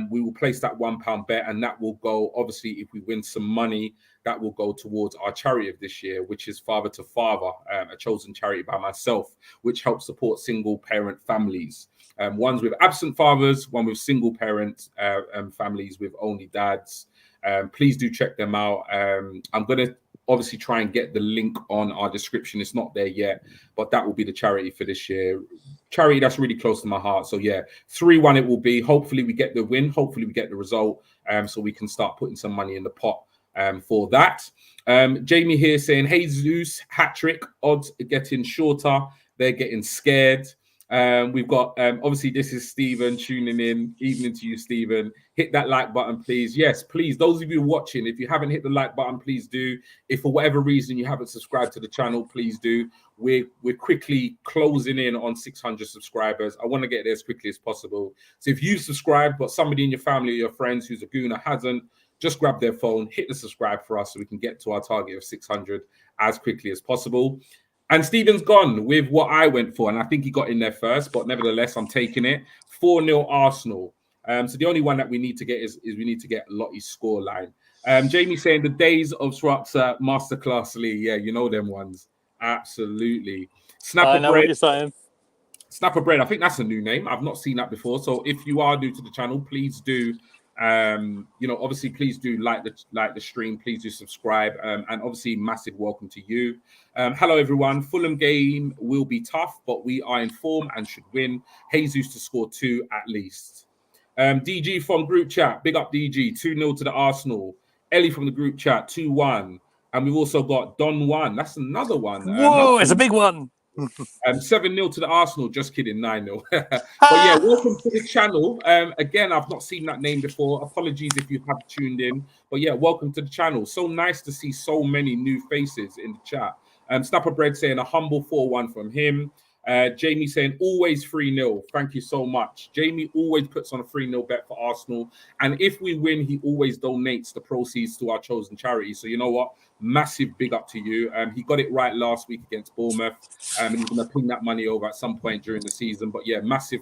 We will place that £1 bet, and that will go, obviously, if we win some money, that will go towards our charity of this year, which is Father to Father, a chosen charity by myself, which helps support single parent families. Ones with absent fathers, one with single parent families with only dads. Please do check them out. I'm going to obviously try and get the link on our description. It's not there yet, but that will be the charity for this year. Charity that's really close to my heart. So yeah, 3-1 it will be. Hopefully we get the win. Hopefully we get the result, so we can start putting some money in the pot for that. Jamie here saying, hey Zeus, hat-trick, odds are getting shorter. They're getting scared. We've got, obviously this is Stephen tuning in. Evening to you, Stephen. Hit that like button, please. Yes, please. Those of you watching, if you haven't hit the like button, please do. If for whatever reason you haven't subscribed to the channel, please do. We're quickly closing in on 600 subscribers. I want to get there as quickly as possible. So if you subscribed, but somebody in your family or your friends who's a gooner hasn't, just grab their phone, hit the subscribe for us so we can get to our target of 600 as quickly as possible. And Stephen's gone with what I went for, and I think he got in there first, but nevertheless, I'm taking it. 4-0 Arsenal. So the only one that we need to get is we need to get Lottie's score line. Jamie saying the days of Schwarzer Masterclass Lee. Yeah, you know them ones. Absolutely. I know what you're saying. Snapper Bread, I think that's a new name. I've not seen that before. So if you are new to the channel, please do, obviously, please do like the stream. Please do subscribe. And obviously, massive welcome to you. Hello, everyone. Fulham game will be tough, but we are in form and should win. Jesus to score 2 at least. DG from group chat. Big up DG. 2-0 to the Arsenal. Ellie from the group chat. 2-1. And we've also got Don 1. That's another one. Whoa, it's a big one. 7-0 to the Arsenal. Just kidding, 9-0. But yeah, welcome to the channel. Again, I've not seen that name before. Apologies if you have tuned in. But yeah, welcome to the channel. So nice to see so many new faces in the chat. Snapper Bread saying a humble 4-1 from him. Jamie saying always 3-0. Thank you so much. Jamie always puts on a 3-0 bet for Arsenal. And if we win, he always donates the proceeds to our chosen charity. So you know what? Massive big up to you. He got it right last week against Bournemouth. And he's going to ping that money over at some point during the season. But yeah, massive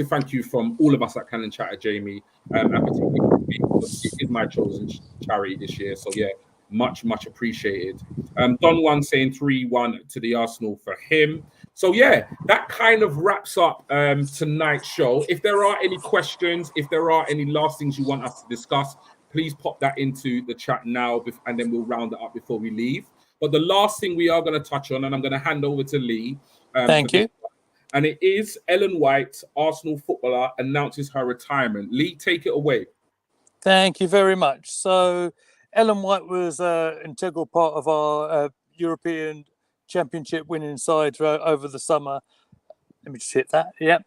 thank you from all of us at Cannon Chatter, Jamie. And particularly me, because it is my chosen charity this year. So yeah, much appreciated. Don 1 saying 3-1 to the Arsenal for him. So yeah, that kind of wraps up tonight's show. If there are any questions, if there are any last things you want us to discuss, please pop that into the chat now, and then we'll round it up before we leave. But the last thing we are going to touch on, and I'm going to hand over to Lee. Thank you. And it is Ellen White, Arsenal footballer, announces her retirement. Lee, take it away. Thank you very much. So Ellen White was an integral part of our European Championship winning side over the summer. Let me just hit that. Yeah,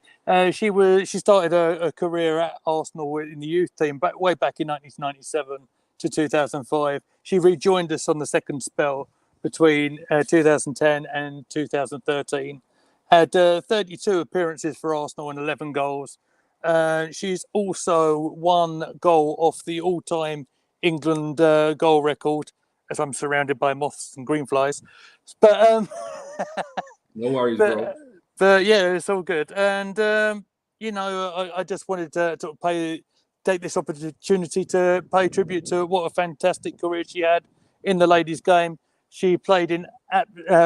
she started a career at Arsenal in the youth team way back in 1997 to 2005. She rejoined us on the second spell between 2010 and 2013. Had 32 appearances for Arsenal and 11 goals. She's also 1 goal off the all-time England goal record. as I'm surrounded by moths and greenflies. But no worries, bro. But yeah, it's all good. And I just wanted to take this opportunity to pay tribute to what a fantastic career she had in the ladies' game. She played in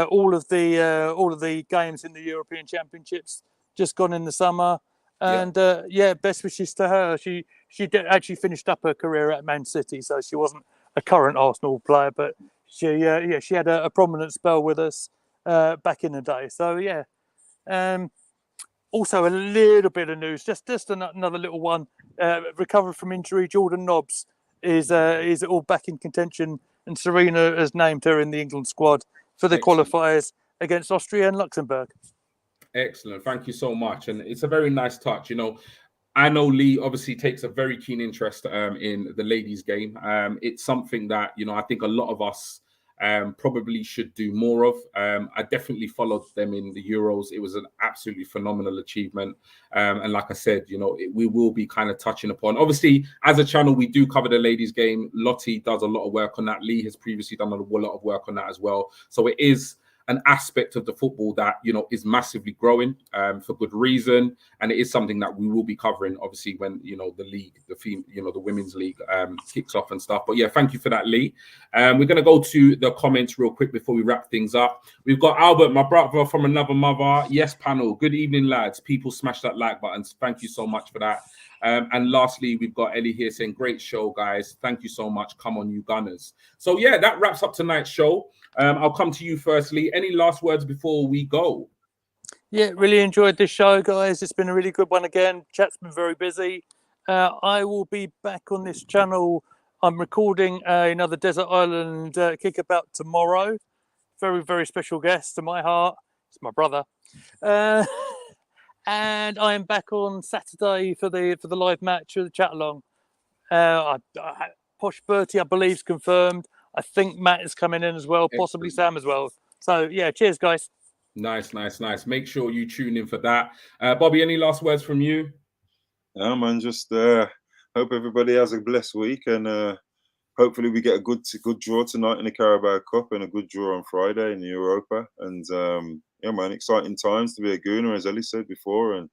all of the games in the European Championships just gone in the summer. And best wishes to her. She actually finished up her career at Man City, so she wasn't a current Arsenal player, but she had a prominent spell with us back in the day. So yeah. Also, a little bit of news, just another little one. Recovered from injury, Jordan Nobbs is all back in contention, and Serena has named her in the England squad for the qualifiers against Austria and Luxembourg. Excellent. Thank you so much. And it's a very nice touch. I know Lee obviously takes a very keen interest in the ladies' game. It's something that, I think a lot of us probably should do more of. I definitely followed them in the Euros. It was an absolutely phenomenal achievement. And like I said, we will be kind of touching upon. Obviously, as a channel, we do cover the ladies' game. Lottie does a lot of work on that. Lee has previously done a lot of work on that as well. So it is an aspect of the football that is massively growing for good reason, and it is something that we will be covering obviously when the league, the women's league kicks off and stuff. But yeah, thank you for that, Lee. We're going to go to the comments real quick before we wrap things up. We've got Albert, my brother from another mother. Yes, panel, good evening, lads. People smash that like button. Thank you so much for that. And lastly, we've got Ellie here saying, great show, guys. Thank you so much. Come on, you Gunners. So yeah, that wraps up tonight's show. I'll come to you firstly. Any last words before we go? Yeah, really enjoyed this show, guys. It's been a really good one again. Chat's been very busy. I will be back on this channel. I'm recording another Desert Island kickabout tomorrow. Very, very special guest to my heart. It's my brother. And I am back on Saturday for the live match of the chat along. Posh Bertie, I believe, is confirmed. I think Matt is coming in as well, possibly Sam as well. So yeah, cheers, guys. Nice. Make sure you tune in for that. Bobby, any last words from you? No, man. Just hope everybody has a blessed week, and hopefully we get a good draw tonight in the Carabao Cup and a good draw on Friday in the Europa. And yeah, man, exciting times to be a Gooner, as Ellie said before, and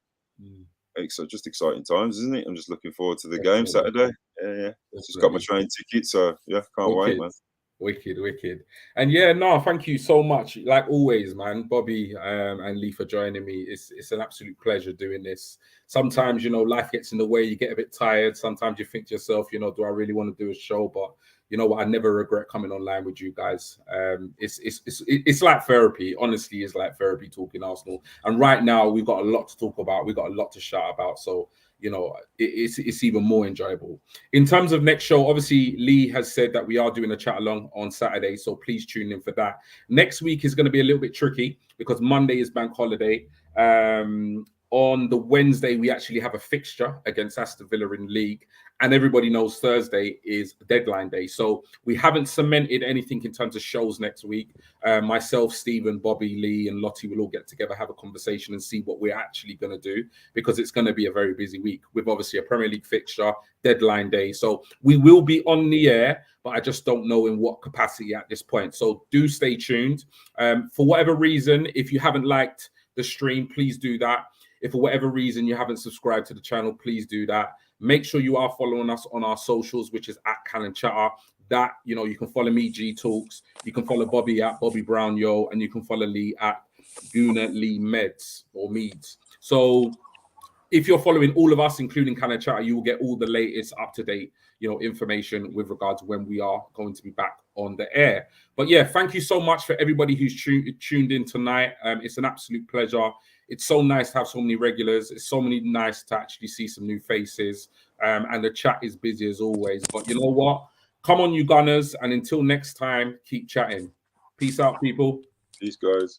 just exciting times, isn't it? I'm just looking forward to the game Saturday. Yeah. Just got my train ticket, so yeah, can't wait, man. Wicked. And yeah, no, thank you so much. Like always, man, Bobby and Lee for joining me. It's an absolute pleasure doing this. Sometimes, life gets in the way, you get a bit tired. Sometimes you think to yourself, do I really want to do a show? But you know what? I never regret coming online with you guys. It's like therapy. Honestly, it's like therapy talking Arsenal. And right now, we've got a lot to talk about. We've got a lot to shout about. So, it's even more enjoyable. In terms of next show, obviously, Lee has said that we are doing a chat along on Saturday. So please tune in for that. Next week is going to be a little bit tricky because Monday is bank holiday. On the Wednesday, we actually have a fixture against Aston Villa in League. And everybody knows Thursday is deadline day. So we haven't cemented anything in terms of shows next week. Myself, Stephen, Bobby, Lee, and Lottie will all get together, have a conversation and see what we're actually going to do, because it's going to be a very busy week with obviously a Premier League fixture, deadline day. So we will be on the air, but I just don't know in what capacity at this point. So do stay tuned. For whatever reason, if you haven't liked the stream, please do that. If for whatever reason you haven't subscribed to the channel, please do that. Make sure you are following us on our socials, which is at Cannon Chatter. That, you can follow me, G Talks. You can follow Bobby at Bobby Brown Yo, and you can follow Lee at Gooner Lee Meds or Meads. So if you're following all of us, including Cannon Chatter, you will get all the latest up-to-date, information with regard to when we are going to be back on the air. But yeah, thank you so much for everybody who's tuned in tonight. It's an absolute pleasure. It's so nice to have so many regulars. It's so nice to actually see some new faces. And the chat is busy as always. But you know what? Come on, you Gunners. And until next time, keep chatting. Peace out, people. Peace, guys.